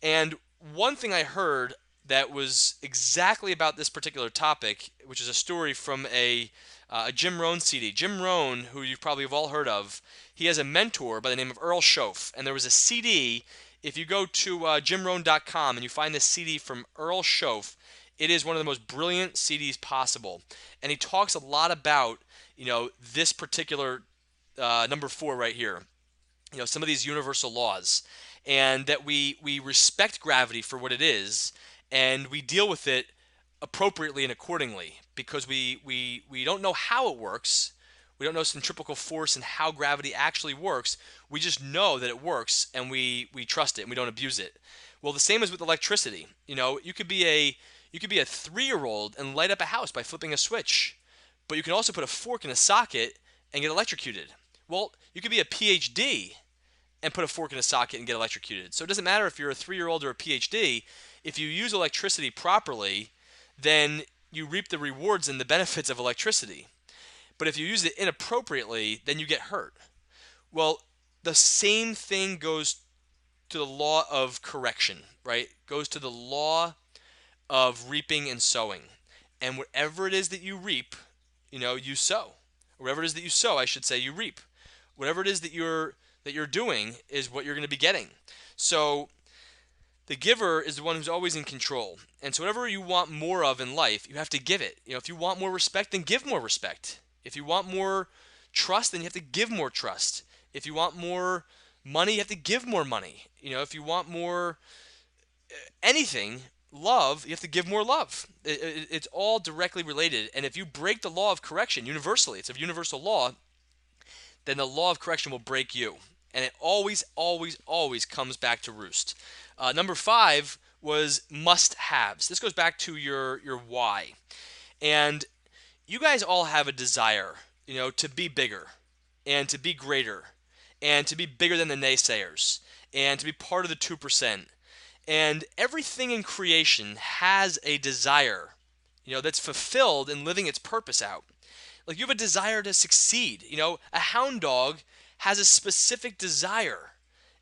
And one thing I heard that was exactly about this particular topic, which is a story from a Jim Rohn CD. Jim Rohn, who you probably have all heard of, he has a mentor by the name of Earl Shoaff. And there was a CD, if you go to jimrohn.com and you find this CD from Earl Shoaff, it is one of the most brilliant CDs possible. And he talks a lot about, this particular number 4 right here. Some of these universal laws, and that we respect gravity for what it is, and we deal with it appropriately and accordingly, because we don't know how it works. We don't know centrifugal force and how gravity actually works. We just know that it works, and we trust it, and we don't abuse it. Well, the same is with electricity. You could be a 3-year-old and light up a house by flipping a switch, but you can also put a fork in a socket and get electrocuted. Well, you could be a PhD and put a fork in a socket and get electrocuted. So it doesn't matter if you're a 3-year-old or a PhD. If you use electricity properly, then you reap the rewards and the benefits of electricity. But if you use it inappropriately, then you get hurt. Well, the same thing goes to the law of correction, right? Goes to the law of reaping and sowing. And whatever it is that you reap, you sow. Whatever it is that you sow, I should say, you reap. Whatever it is that you're doing is what you're going to be getting. So the giver is the one who's always in control. And so whatever you want more of in life, you have to give it. If you want more respect, then give more respect. If you want more trust, then you have to give more trust. If you want more money, you have to give more money. If you want more anything, love, you have to give more love. It's all directly related. And if you break the law of correction universally, it's a universal law, then the law of correction will break you. And it always, always, always comes back to roost. Number 5 was must-haves. This goes back to your why. And you guys all have a desire, to be bigger and to be greater and to be bigger than the naysayers and to be part of the 2%. And everything in creation has a desire, that's fulfilled in living its purpose out. Like, you have a desire to succeed. A hound dog has a specific desire,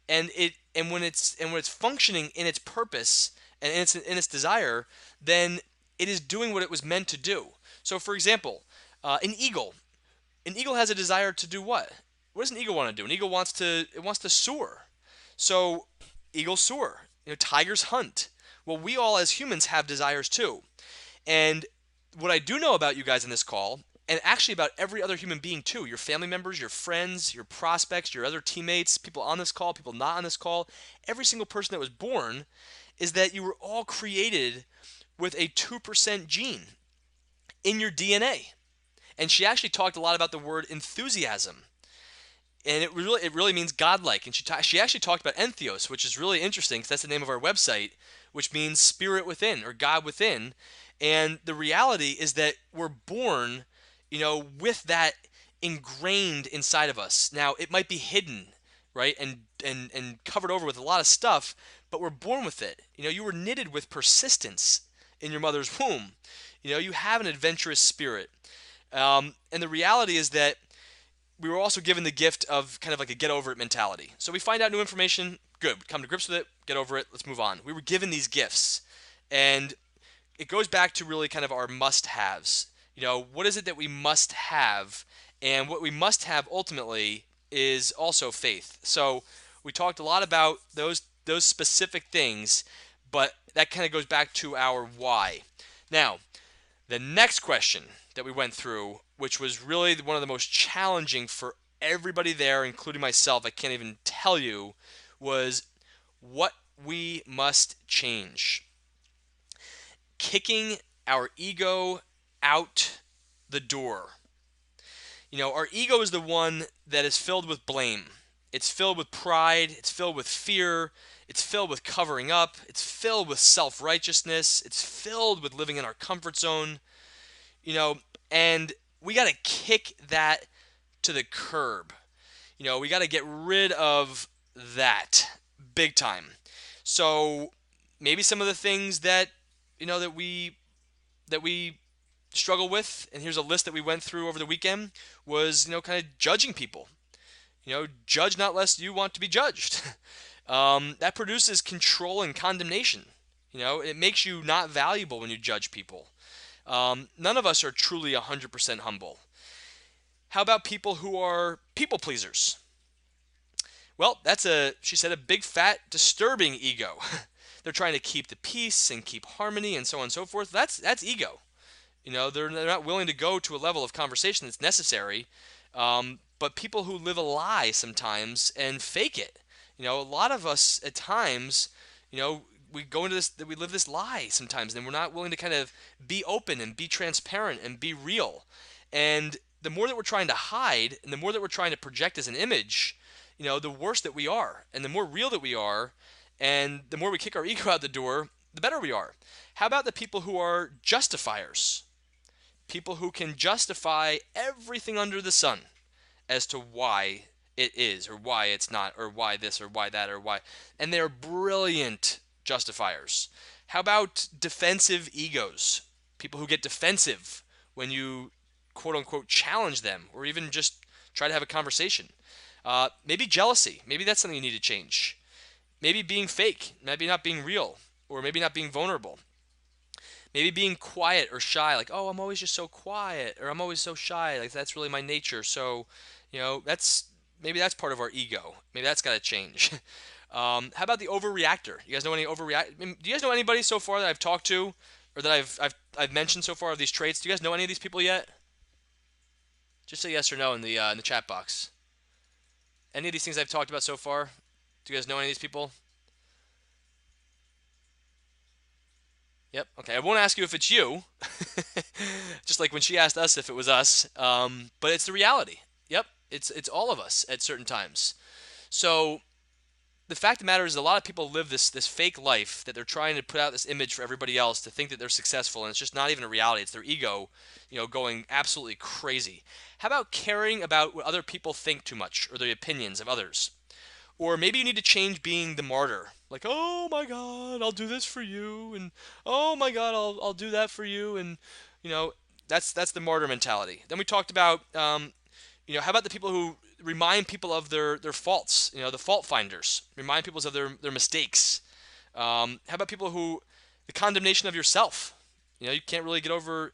and when it's functioning in its purpose and in its desire, then it is doing what it was meant to do. So, for example, an eagle has a desire to do what? What does an eagle want to do? An eagle wants to soar. So, eagles soar. Tigers hunt. Well, we all as humans have desires too. And what I do know about you guys in this call, and actually about every other human being too, your family members, your friends, your prospects, your other teammates, people on this call, people not on this call, every single person that was born, is that you were all created with a 2% gene in your DNA. And she actually talked a lot about the word enthusiasm. And it really means godlike. And she actually talked about entheos, which is really interesting because that's the name of our website, which means spirit within or God within. And the reality is that we're born, with that ingrained inside of us. Now, it might be hidden, right, and covered over with a lot of stuff, but we're born with it. You were knitted with persistence in your mother's womb. You have an adventurous spirit. And the reality is that we were also given the gift of kind of like a get over it mentality. So we find out new information, good, come to grips with it, get over it, let's move on. We were given these gifts. And it goes back to really kind of our must haves. What is it that we must have? And what we must have ultimately is also faith. So we talked a lot about those specific things, but that kind of goes back to our why. Now, the next question that we went through, which was really one of the most challenging for everybody there, including myself, I can't even tell you, was what we must change. Kicking our ego out the door. Our ego is the one that is filled with blame. It's filled with pride. It's filled with fear. It's filled with covering up. It's filled with self-righteousness. It's filled with living in our comfort zone. And we got to kick that to the curb. We got to get rid of that big time. So maybe some of the things that that we struggle with, and here's a list that we went through over the weekend, was kind of judging people. Judge not lest you want to be judged. That produces control and condemnation. It makes you not valuable when you judge people. None of us are truly 100% humble. How about people who are people pleasers? Well, that's she said, a big fat disturbing ego. They're trying to keep the peace and keep harmony and so on and so forth. That's ego. They're not willing to go to a level of conversation that's necessary. But people who live a lie sometimes and fake it. A lot of us at times, we go into this, we live this lie sometimes, and we're not willing to kind of be open and be transparent and be real. And the more that we're trying to hide, and the more that we're trying to project as an image, the worse that we are, and the more real that we are, and the more we kick our ego out the door, the better we are. How about the people who are justifiers? People who can justify everything under the sun as to why it is, or why it's not, or why this, or why that, or why. And they're brilliant justifiers. How about defensive egos? People who get defensive when you quote unquote challenge them, or even just try to have a conversation. Maybe jealousy. Maybe that's something you need to change. Maybe being fake. Maybe not being real. Or maybe not being vulnerable. Maybe being quiet or shy. Like, oh, I'm always just so quiet. Or I'm always so shy. Like, that's really my nature. So, maybe that's part of our ego. Maybe that's got to change. How about the overreactor? You guys know any overreact? Do you guys know anybody so far that I've talked to, or that I've mentioned so far of these traits? Do you guys know any of these people yet? Just say yes or no in the chat box. Any of these things I've talked about so far? Do you guys know any of these people? Yep. Okay. I won't ask you if it's you, just like when she asked us if it was us. But it's the reality. Yep. It's all of us at certain times. So the fact of the matter is, a lot of people live this fake life that they're trying to put out this image for everybody else to think that they're successful, and it's just not even a reality. It's their ego, going absolutely crazy. How about caring about what other people think too much, or the opinions of others? Or maybe you need to change being the martyr. Like, oh my God, I'll do this for you, and oh my God, I'll do that for you, and that's the martyr mentality. Then we talked about how about the people who remind people of their faults? The fault finders. Remind people of their mistakes. How about people who, the condemnation of yourself? You can't really get over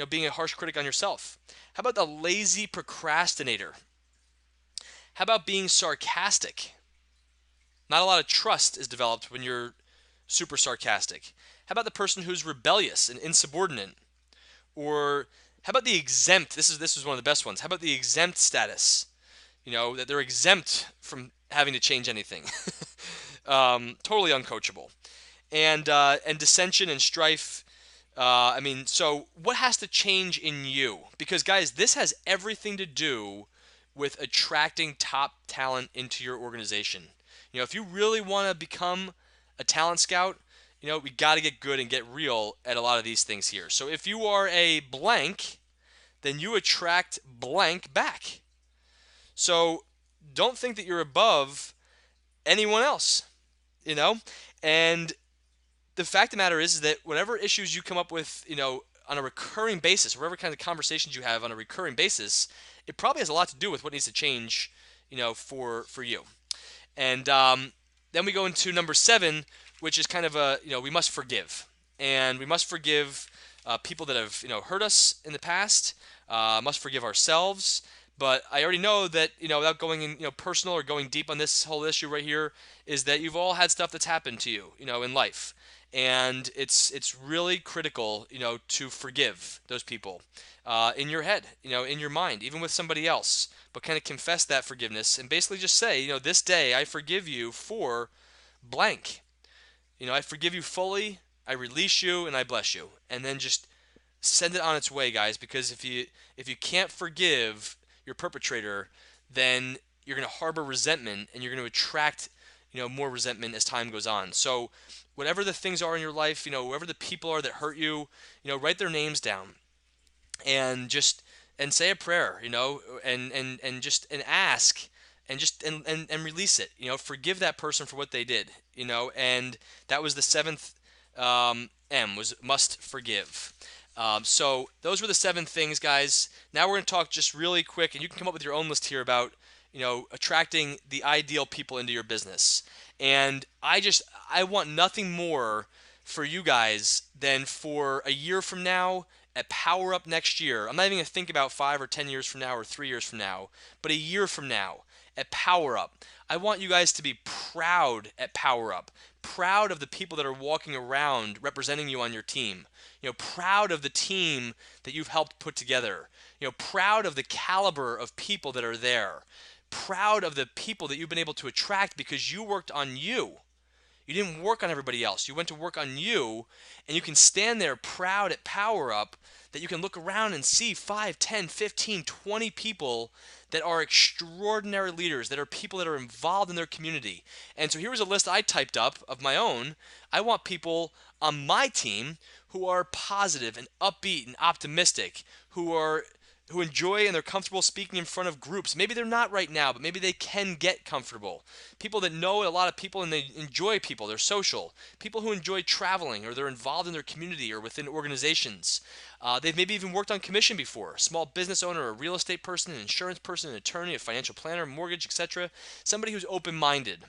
being a harsh critic on yourself. How about the lazy procrastinator? How about being sarcastic? Not a lot of trust is developed when you're super sarcastic. How about the person who's rebellious and insubordinate? Or how about the exempt? This is one of the best ones. How about the exempt status? That they're exempt from having to change anything. Totally uncoachable. And dissension and strife. So what has to change in you? Because guys, this has everything to do with attracting top talent into your organization. If you really want to become a talent scout, we got to get good and get real at a lot of these things here. So if you are a blank, then you attract blank back. So don't think that you're above anyone else, And the fact of the matter is that whatever issues you come up with, on a recurring basis, whatever kind of conversations you have on a recurring basis, it probably has a lot to do with what needs to change, for you. And then we go into number 7, which is kind of we must forgive. And we must forgive people that have, hurt us in the past, must forgive ourselves. But I already know that, without going in, personal or going deep on this whole issue right here, is that you've all had stuff that's happened to you, in life. And it's really critical, to forgive those people in your head, in your mind, even with somebody else. But kind of confess that forgiveness and basically just say, this day I forgive you for blank. I forgive you fully, I release you, and I bless you. And then just send it on its way, guys, because if you can't forgive your perpetrator, then you're going to harbor resentment and you're going to attract, more resentment as time goes on. So whatever the things are in your life, whoever the people are that hurt you, write their names down and just and say a prayer, and ask and release it. Forgive that person for what they did. And that was the 7th M, was must forgive. So those were the 7 things, guys. Now we're going to talk just really quick, and you can come up with your own list here about attracting the ideal people into your business. And I want nothing more for you guys than for a year from now at Power Up next year. I'm not even going to think about 5 or 10 years from now or 3 years from now, but a year from now at Power Up. I want you guys to be proud at Power Up, proud of the people that are walking around representing you on your team, proud of the team that you've helped put together, proud of the caliber of people that are there, proud of the people that you've been able to attract because you worked on you. You didn't work on everybody else. You went to work on you, and you can stand there proud at Power Up that you can look around and see 5, 10, 15, 20 people that are extraordinary leaders, that are people that are involved in their community. And so here was a list I typed up of my own. I want people on my team who are positive and upbeat and optimistic, who enjoy and they're comfortable speaking in front of groups. Maybe they're not right now, but maybe they can get comfortable. People that know a lot of people and they enjoy people. They're social. People who enjoy traveling or they're involved in their community or within organizations. They've maybe even worked on commission before. A small business owner, a real estate person, an insurance person, an attorney, a financial planner, mortgage, etc. Somebody who's open-minded.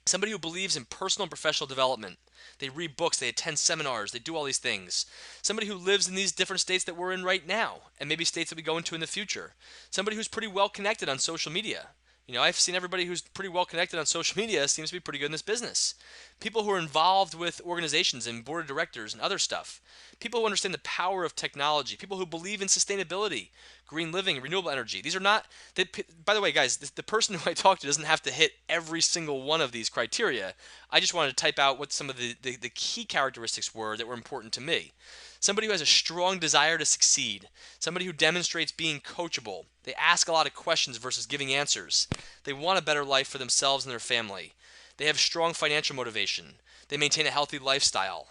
Somebody who believes in personal and professional development. They read books, they attend seminars, they do all these things. Somebody who lives in these different states that we're in right now, and maybe states that we go into in the future. Somebody who's pretty well connected on social media. I've seen everybody who's pretty well connected on social media seems to be pretty good in this business. People who are involved with organizations and board of directors and other stuff. People who understand the power of technology. People who believe in sustainability, green living, renewable energy. These are not, by the way, guys, the person who I talk to doesn't have to hit every single one of these criteria. I just wanted to type out what some of the key characteristics were that were important to me. Somebody who has a strong desire to succeed. Somebody who demonstrates being coachable. They ask a lot of questions versus giving answers. They want a better life for themselves and their family. They have strong financial motivation. They maintain a healthy lifestyle.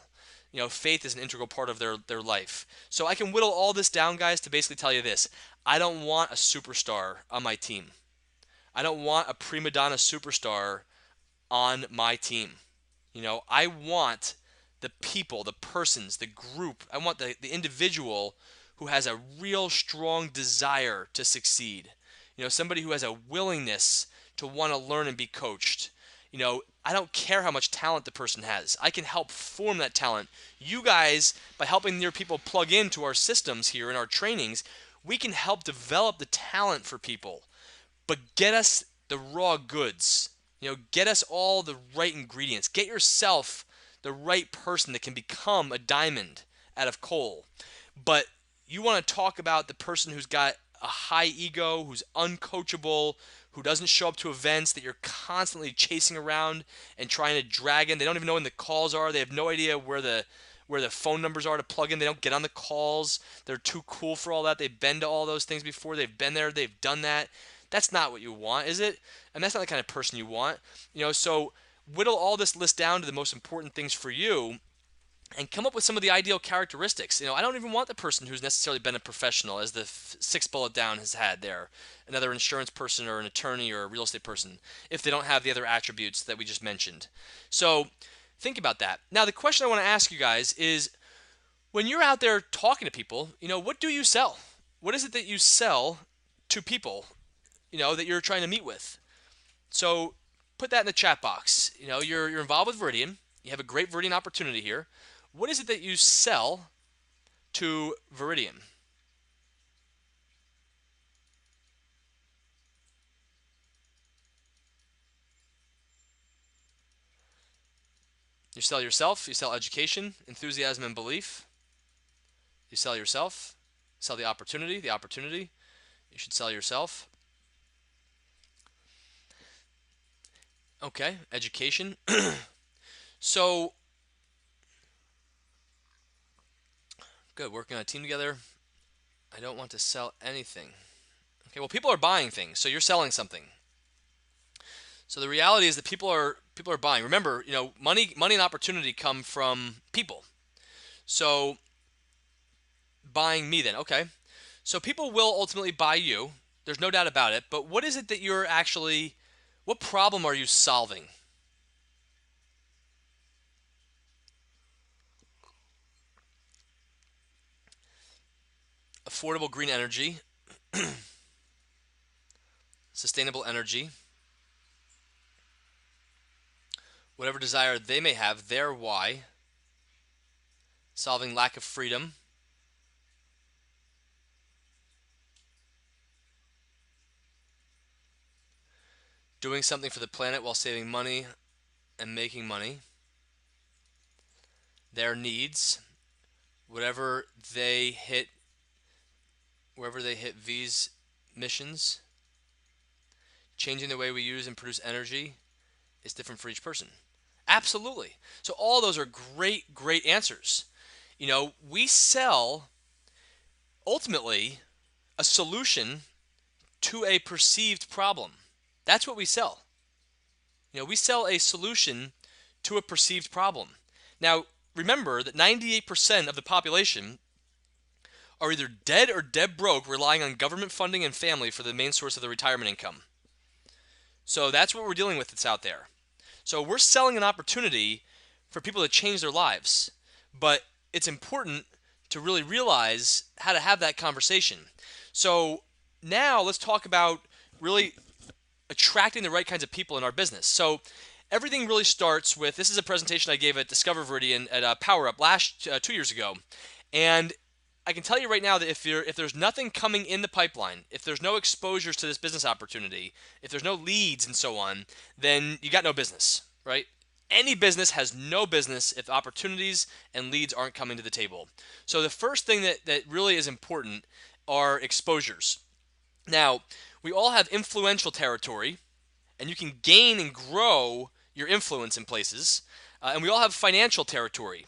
Faith is an integral part of their life. So I can whittle all this down, guys, to basically tell you this. I don't want a superstar on my team. I don't want a prima donna superstar on my team. I want the people, the persons, the group. I want the individual who has a real strong desire to succeed. Somebody who has a willingness to want to learn and be coached. I don't care how much talent the person has. I can help form that talent. You guys, by helping your people plug into our systems here in our trainings, we can help develop the talent for people. But get us the raw goods. Get us all the right ingredients. Get yourself the right person that can become a diamond out of coal. But you want to talk about the person who's got a high ego, who's uncoachable, who doesn't show up to events that you're constantly chasing around and trying to drag in. They don't even know when the calls are. They have no idea where the phone numbers are to plug in. They don't get on the calls. They're too cool for all that. They've been to all those things before. They've been there. They've done that. That's not what you want, is it? And that's not the kind of person you want. So whittle all this list down to the most important things for you and come up with some of the ideal characteristics. I don't even want the person who's necessarily been a professional, as the 6th bullet down has had there, another insurance person or an attorney or a real estate person, if they don't have the other attributes that we just mentioned. So think about that. Now, the question I want to ask you guys is, when you're out there talking to people, what do you sell? What is it that you sell to people, that you're trying to meet with? So put that in the chat box. You're involved with Viridian. You have a great Viridian opportunity here. What is it that you sell to Viridian? You sell yourself, you sell education, enthusiasm, and belief. You sell yourself, sell the opportunity, you should sell yourself. Okay, education. So, good, working on a team together. I don't want to sell anything. Okay, well, people are buying things, so you're selling something. So the reality is that people are buying. Remember, money and opportunity come from people. So buying me then, okay. So people will ultimately buy you. There's no doubt about it. But what is it that what problem are you solving? Affordable green energy, sustainable energy, whatever desire they may have, their why, solving lack of freedom, doing something for the planet while saving money and making money, their needs, wherever they hit these missions, changing the way we use and produce energy is different for each person. Absolutely. So all those are great answers. We sell ultimately a solution to a perceived problem. That's what we sell. We sell a solution to a perceived problem. Now, remember that 98% of the population are either dead or dead broke, relying on government funding and family for the main source of their retirement income. So that's what we're dealing with that's out there. So we're selling an opportunity for people to change their lives. But it's important to really realize how to have that conversation. So now let's talk about really attracting the right kinds of people in our business. So everything really starts with, this is a presentation I gave at Discover Viridian at Power Up 2 years ago. And I can tell you right now that if there's nothing coming in the pipeline, if there's no exposures to this business opportunity, if there's no leads and so on, then you got no business, right? Any business has no business if opportunities and leads aren't coming to the table. So the first thing that really is important are exposures. Now, we all have influential territory, and you can gain and grow your influence in places, and we all have financial territory.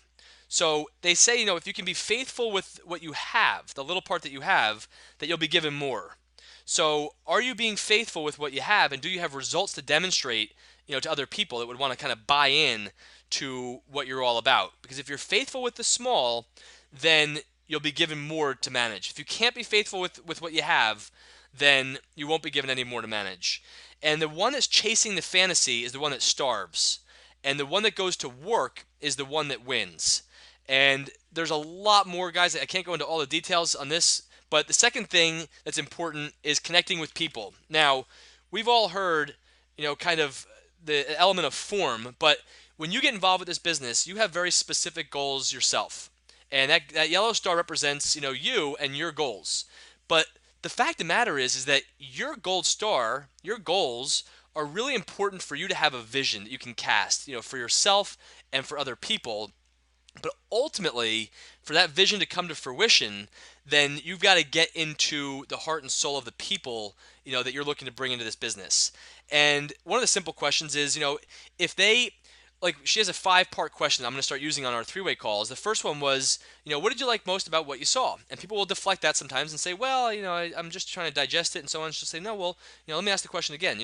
So they say, if you can be faithful with what you have, the little part that you have, that you'll be given more. So are you being faithful with what you have, and do you have results to demonstrate, to other people that would want to kind of buy in to what you're all about? Because if you're faithful with the small, then you'll be given more to manage. If you can't be faithful with what you have, then you won't be given any more to manage. And the one that's chasing the fantasy is the one that starves. And the one that goes to work is the one that wins. And there's a lot more, guys. I can't go into all the details on this, but the second thing that's important is connecting with people. Now, we've all heard, kind of the element of form, but when you get involved with this business, you have very specific goals yourself. And that yellow star represents, you and your goals. But the fact of the matter is that your gold star, your goals, are really important for you to have a vision that you can cast, for yourself and for other people. But ultimately, for that vision to come to fruition, then you've got to get into the heart and soul of the people, that you're looking to bring into this business. And one of the simple questions is, if they, like, she has a 5-part question I'm going to start using on our 3-way calls. The first one was, what did you like most about what you saw? And people will deflect that sometimes and say, well, I'm just trying to digest it and so on. She'll say, no, well, let me ask the question again.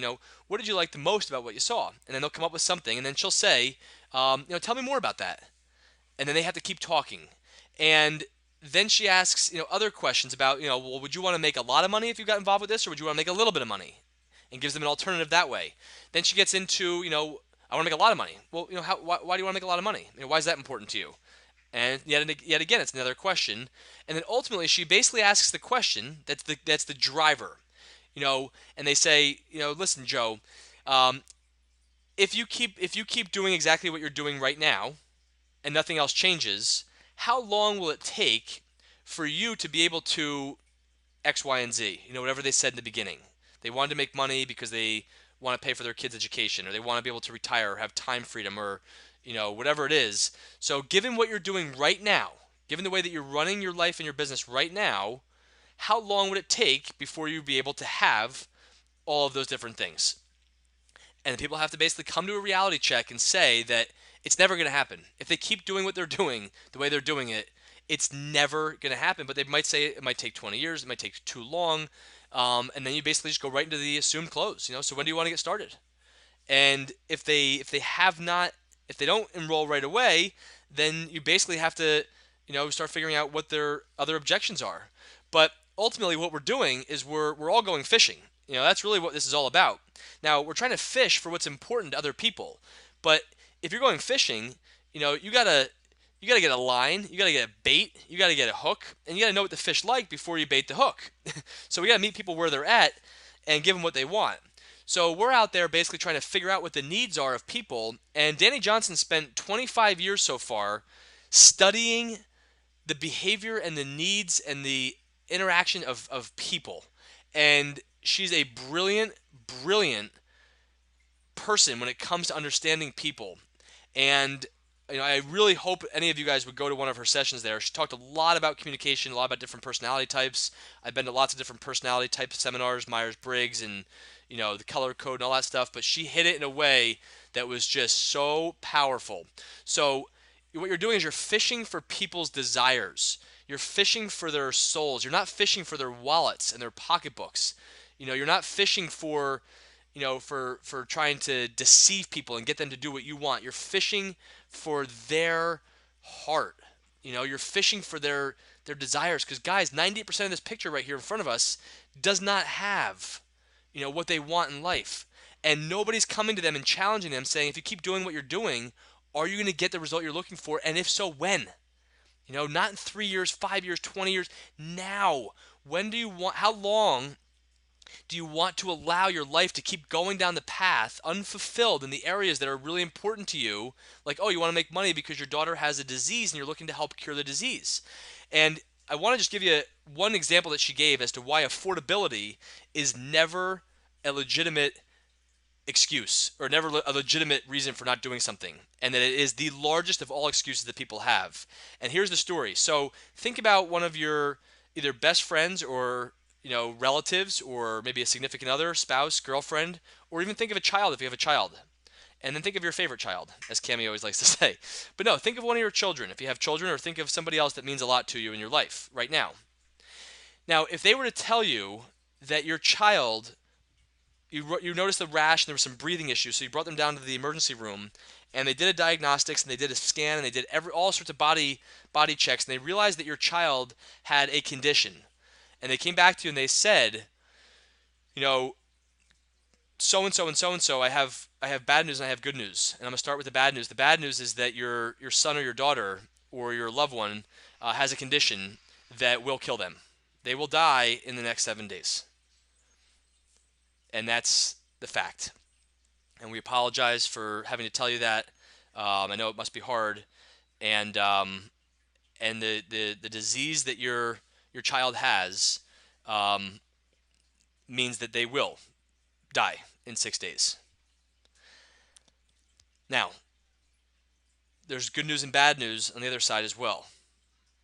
What did you like the most about what you saw? And then they'll come up with something, and then she'll say, tell me more about that. And then they have to keep talking. And then she asks, other questions about, well, would you want to make a lot of money if you got involved with this, or would you want to make a little bit of money? And gives them an alternative that way. Then she gets into, I want to make a lot of money. Well, why do you want to make a lot of money? Why is that important to you? And yet again, it's another question. And then ultimately, she basically asks the question that's the driver, and they say, listen, Joe, um, if you keep doing exactly what you're doing right now, and nothing else changes, how long will it take for you to be able to X, Y, and Z? Whatever they said in the beginning. They wanted to make money because they want to pay for their kids' education, or they want to be able to retire, or have time freedom, or whatever it is. So, given what you're doing right now, given the way that you're running your life and your business right now, how long would it take before you'd be able to have all of those different things? And people have to basically come to a reality check and say that it's never going to happen. If they keep doing what they're doing the way they're doing it, it's never going to happen. But they might say it might take 20 years, it might take too long, and then you basically just go right into the assumed close. So when do you want to get started? And if they don't enroll right away, then you basically have to start figuring out what their other objections are. But ultimately, what we're doing is we're all going fishing. That's really what this is all about. Now, we're trying to fish for what's important to other people. But if you're going fishing, you gotta get a line, you gotta get a bait, you gotta get a hook, and you gotta know what the fish like before you bait the hook. So we gotta meet people where they're at and give them what they want. So we're out there basically trying to figure out what the needs are of people. And Danny Johnson spent 25 years so far studying the behavior and the needs and the interaction of people. And she's a brilliant, brilliant person when it comes to understanding people. And I really hope any of you guys would go to one of her sessions there. She talked a lot about communication, a lot about different personality types. I've been to lots of different personality type seminars, Myers-Briggs, and the color code and all that stuff. But she hit it in a way that was just so powerful. So what you're doing is you're fishing for people's desires. You're fishing for their souls. You're not fishing for their wallets and their pocketbooks. You're not fishing for for trying to deceive people and get them to do what you want. You're fishing for their heart. You're fishing for their desires, because guys, 90% of this picture right here in front of us does not have what they want in life. And nobody's coming to them and challenging them saying, if you keep doing what you're doing, are you going to get the result you're looking for? And if so, when? Not in 3 years, 5 years, 20 years. Now. When do you want, how long do you want to allow your life to keep going down the path unfulfilled in the areas that are really important to you? Like, oh, you want to make money because your daughter has a disease and you're looking to help cure the disease. And I want to just give you one example that she gave as to why affordability is never a legitimate excuse, or never a legitimate reason for not doing something, and that it is the largest of all excuses that people have. And here's the story. So think about one of your either best friends, or relatives, or maybe a significant other, spouse, girlfriend, or even think of a child if you have a child. And then think of your favorite child, as Cami always likes to say. But no, think of one of your children if you have children, or think of somebody else that means a lot to you in your life right now. Now, if they were to tell you that your child, you noticed the rash and there were some breathing issues, so you brought them down to the emergency room, and they did a diagnostics, and they did a scan, and they did all sorts of body checks, and they realized that your child had a condition. And they came back to you and they said, so and so and so and so, I have bad news and I have good news. And I'm gonna start with the bad news. The bad news is that your son or your daughter or your loved one has a condition that will kill them. They will die in the next 7 days. And that's the fact. And we apologize for having to tell you that. I know it must be hard. And the disease that your child has means that they will die in 6 days. Now, there's good news and bad news on the other side as well.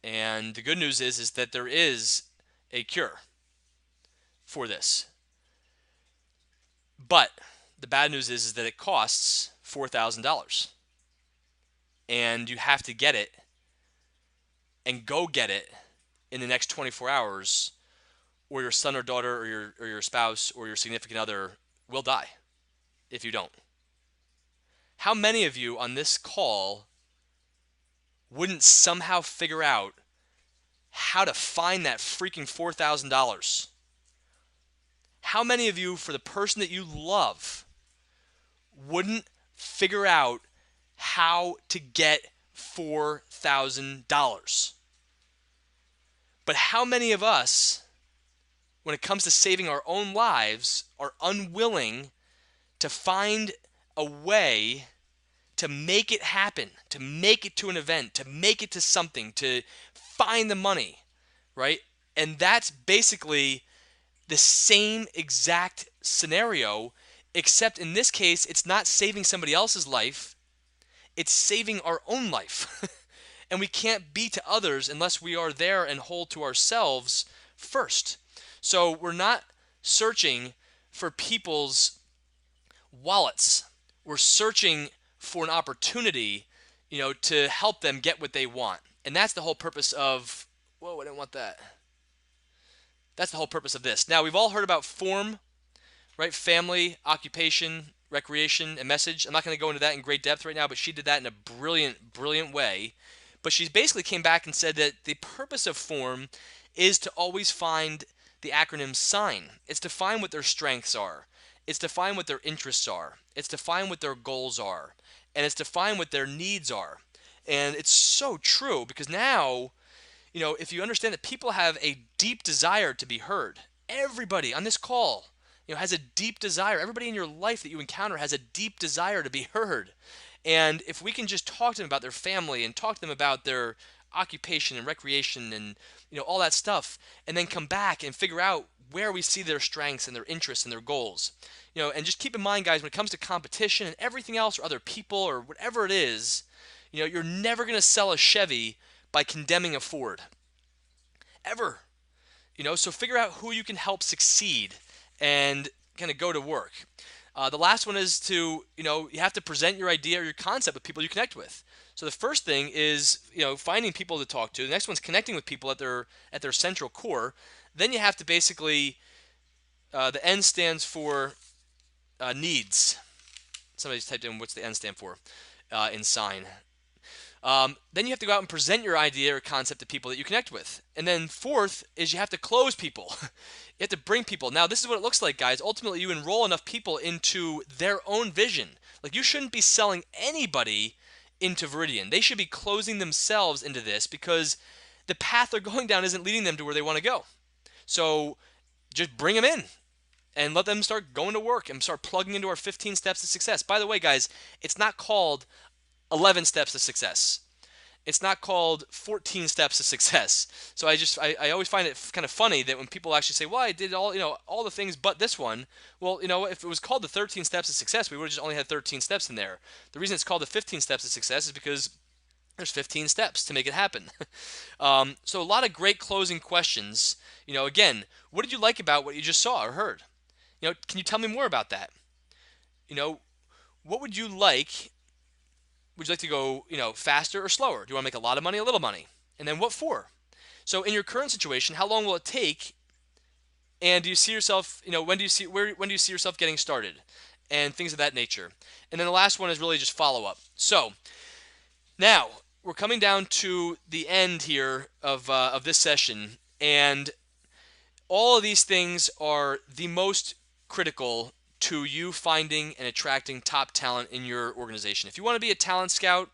And the good news is that there is a cure for this. But the bad news is that it costs $4,000. And you have to get it and go get it in the next 24 hours, or your son or daughter or your spouse or your significant other will die if you don't. How many of you on this call wouldn't somehow figure out how to find that freaking $4,000? How many of you, for the person that you love, wouldn't figure out how to get $4,000. But how many of us, when it comes to saving our own lives, are unwilling to find a way to make it happen, to make it to an event, to make it to something, to find the money, right? And that's basically the same exact scenario, except in this case, it's not saving somebody else's life, it's saving our own life. And we can't be to others unless we are there and hold to ourselves first. So we're not searching for people's wallets. We're searching for an opportunity, to help them get what they want. And that's the whole purpose of, whoa, I didn't want that. That's the whole purpose of this. Now, we've all heard about form, right? Family, occupation, recreation, and message. I'm not going to go into that in great depth right now, but she did that in a brilliant, brilliant way. But she basically came back and said that the purpose of form is to always find the acronym SIGN. It's to find what their strengths are. It's to find what their interests are. It's to find what their goals are. And it's to find what their needs are. And it's so true, because now, if you understand that people have a deep desire to be heard, everybody on this call, has a deep desire. Everybody in your life that you encounter has a deep desire to be heard. And if we can just talk to them about their family and talk to them about their occupation and recreation and all that stuff, and then come back and figure out where we see their strengths and their interests and their goals. And just keep in mind, guys, when it comes to competition and everything else, or other people or whatever it is, you're never going to sell a Chevy by condemning a Ford. Ever. So figure out who you can help succeed and kind of go to work. The last one is to, you have to present your idea or your concept with people you connect with. So the first thing is, finding people to talk to. The next one's connecting with people at their central core. Then you have to basically, the N stands for needs. Somebody's typed in what's the N stand for in SIGN. Then you have to go out and present your idea or concept to people that you connect with. And then fourth is you have to close people. You have to bring people. Now, this is what it looks like, guys. Ultimately, you enroll enough people into their own vision. Like, you shouldn't be selling anybody into Veridian. They should be closing themselves into this, because the path they're going down isn't leading them to where they want to go. So just bring them in and let them start going to work and start plugging into our 15 steps to success. By the way, guys, it's not called 11 steps to success. It's not called 14 steps to success. So I always find it kind of funny that when people actually say, well, I did all the things but this one. Well, if it was called the 13 steps to success, we would have just only had 13 steps in there. The reason it's called the 15 steps to success is because there's 15 steps to make it happen. So a lot of great closing questions. Again, what did you like about what you just saw or heard? Can you tell me more about that? What would you like? Would you like to go, faster or slower? Do you want to make a lot of money, a little money? And then what for? So in your current situation, how long will it take? And do you see yourself, when do you see yourself getting started? And things of that nature. And then the last one is really just follow up. So now we're coming down to the end here of this session, and all of these things are the most critical to you finding and attracting top talent in your organization. If you want to be a talent scout,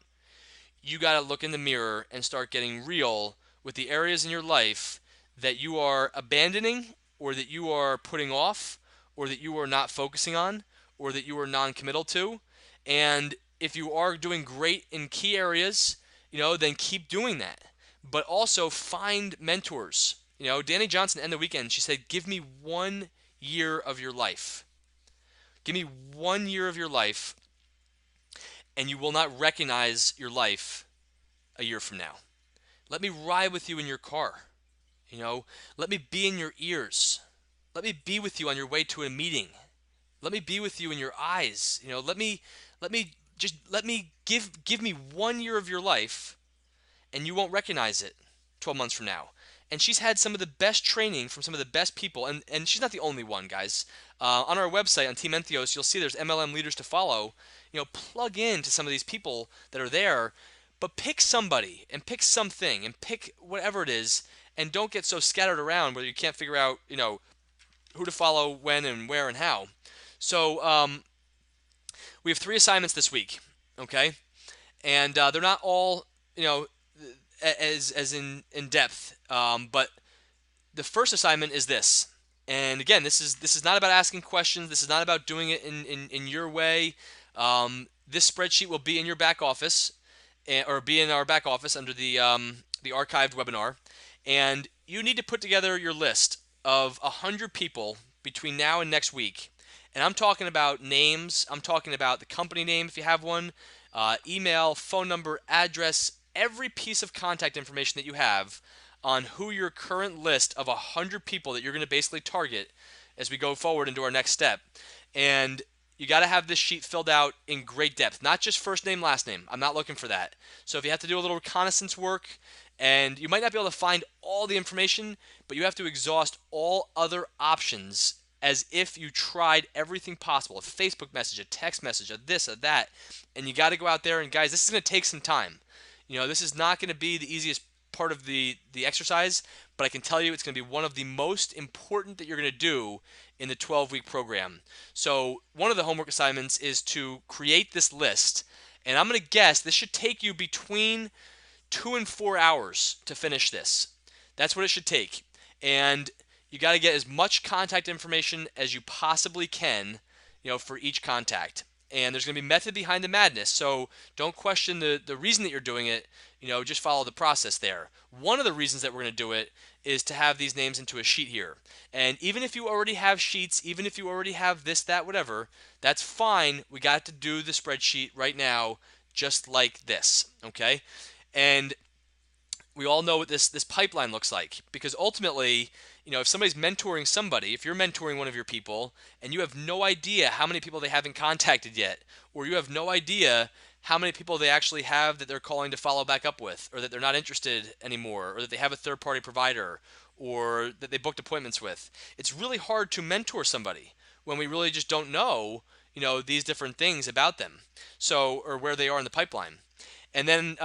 you got to look in the mirror and start getting real with the areas in your life that you are abandoning, or that you are putting off, or that you are not focusing on, or that you are non-committal to. And if you are doing great in key areas, then keep doing that. But also find mentors. Danny Johnson ended the weekend, she said, give me 1 year of your life. Give me 1 year of your life, and you will not recognize your life a year from now. Let me ride with you in your car. Let me be in your ears. Let me be with you on your way to a meeting. Let me be with you in your eyes. Let me give me 1 year of your life, and you won't recognize it 12 months from now. And she's had some of the best training from some of the best people. And she's not the only one, guys. On our website, on Team Entheos, you'll see there's MLM leaders to follow. Plug in to some of these people that are there. But pick somebody and pick something and pick whatever it is. And don't get so scattered around where you can't figure out, who to follow, when, and where, and how. So we have 3 assignments this week, okay? And they're not all you know, as in depth. But the first assignment is this. And again, this is not about asking questions. This is not about doing it in your way. This spreadsheet will be in your back office, or be in our back office under the archived webinar. And you need to put together your list of 100 people between now and next week. And I'm talking about names. I'm talking about the company name if you have one, email, phone number, address, every piece of contact information that you have on who your current list of 100 people that you're going to basically target as we go forward into our next step. And you got to have this sheet filled out in great depth, not just first name, last name. I'm not looking for that. So if you have to do a little reconnaissance work, and you might not be able to find all the information, but you have to exhaust all other options as if you tried everything possible, a Facebook message, a text message, a this, a that, and you got to go out there. And guys, this is going to take some time. This is not going to be the easiest part of the exercise, but I can tell you it's going to be one of the most important that you're going to do in the 12-week program. So one of the homework assignments is to create this list, and I'm going to guess this should take you between 2 and 4 hours to finish this. That's what it should take. And you got to get as much contact information as you possibly can, for each contact. And there's going to be method behind the madness, so don't question the reason that you're doing it. Just follow the process there. One of the reasons that we're going to do it is to have these names into a sheet here. And even if you already have sheets, even if you already have this, that, whatever, that's fine. We got to do the spreadsheet right now just like this, okay? And we all know what this pipeline looks like, because ultimately, if somebody's mentoring somebody, if you're mentoring one of your people and you have no idea how many people they haven't contacted yet, or you have no idea how many people they actually have that they're calling to follow back up with, or that they're not interested anymore, or that they have a third-party provider, or that they booked appointments with, it's really hard to mentor somebody when we really just don't know, these different things about them, or where they are in the pipeline. And then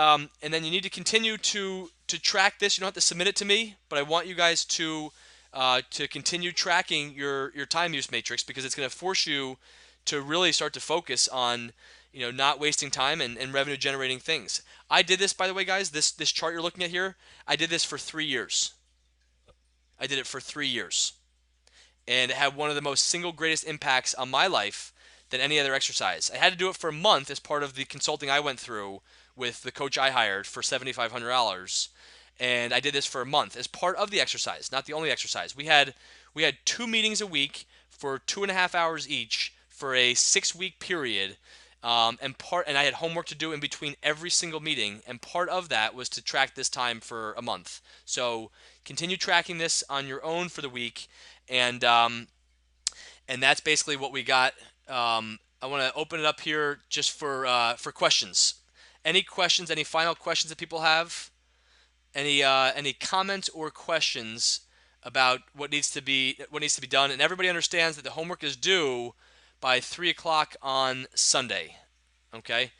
you need to continue to track this. You don't have to submit it to me, but I want you guys to continue tracking your time use matrix, because it's going to force you to really start to focus on not wasting time and revenue generating things. I did this, by the way, guys. This chart you're looking at here, I did this for 3 years. I did it for 3 years, and it had one of the most single greatest impacts on my life than any other exercise. I had to do it for a month as part of the consulting I went through with the coach I hired for $7,500, and I did this for a month as part of the exercise, not the only exercise. We had 2 meetings a week for 2.5 hours each for a 6-week period, and I had homework to do in between every single meeting, and part of that was to track this time for a month. So continue tracking this on your own for the week, and that's basically what we got. I want to open it up here just for questions. Any questions? Any final questions that people have? Any comments or questions about what needs to be done? And everybody understands that the homework is due by 3 o'clock on Sunday. Okay.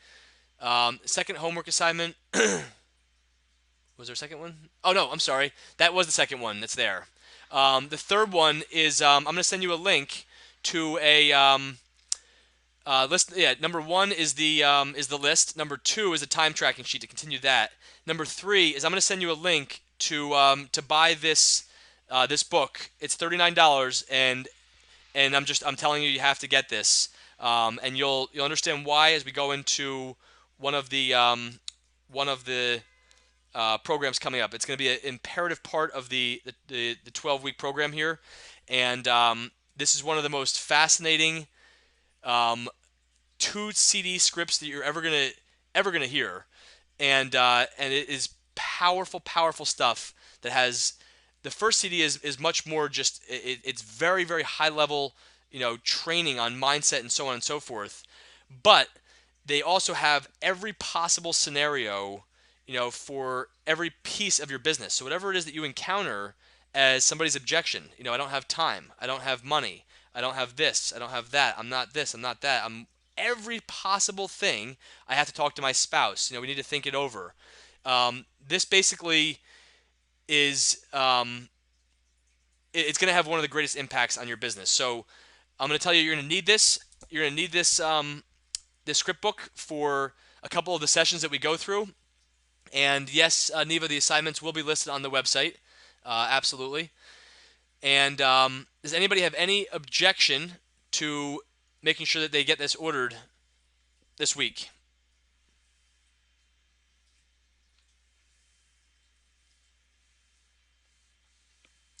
Second homework assignment. Was there a second one? Oh no, I'm sorry. That was the second one. That's there. The third one is I'm going to send you a link to a list. Yeah, number 1 is the list. Number 2 is a time tracking sheet to continue that. Number 3 is I'm going to send you a link to buy this book. It's $39, and I'm telling you have to get this, and you'll understand why as we go into one of the programs coming up. It's going to be an imperative part of the 12-week program here, and this is one of the most fascinating 2 CD scripts that you're ever gonna hear, and it is powerful stuff. That has the first CD is much more just it's very very high level training on mindset and so on and so forth, but they also have every possible scenario for every piece of your business. So whatever it is that you encounter as somebody's objection, I don't have time, I don't have money, I don't have this, I don't have that, I'm not this, I'm not that, I'm every possible thing. I have to talk to my spouse. We need to think it over. This basically is it's going to have one of the greatest impacts on your business. So I'm going to tell you, you're going to need this. You're going to need this this script book for a couple of the sessions that we go through. And yes, Neva, the assignments will be listed on the website. Absolutely. And does anybody have any objection to making sure that they get this ordered this week?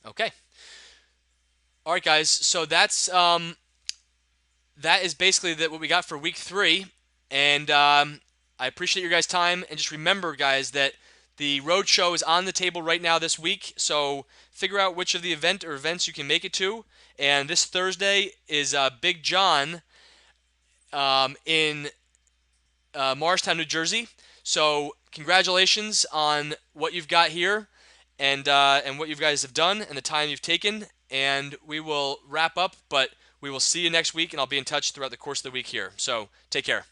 Okay. All right, guys. So that is basically what we got for week 3. And I appreciate your guys' time. And just remember, guys, that the road show is on the table right now this week. So figure out which of the events you can make it to. And this Thursday is Big John in Morristown, New Jersey. So congratulations on what you've got here, and what you guys have done and the time you've taken. And we will wrap up, but we will see you next week, and I'll be in touch throughout the course of the week here. So take care.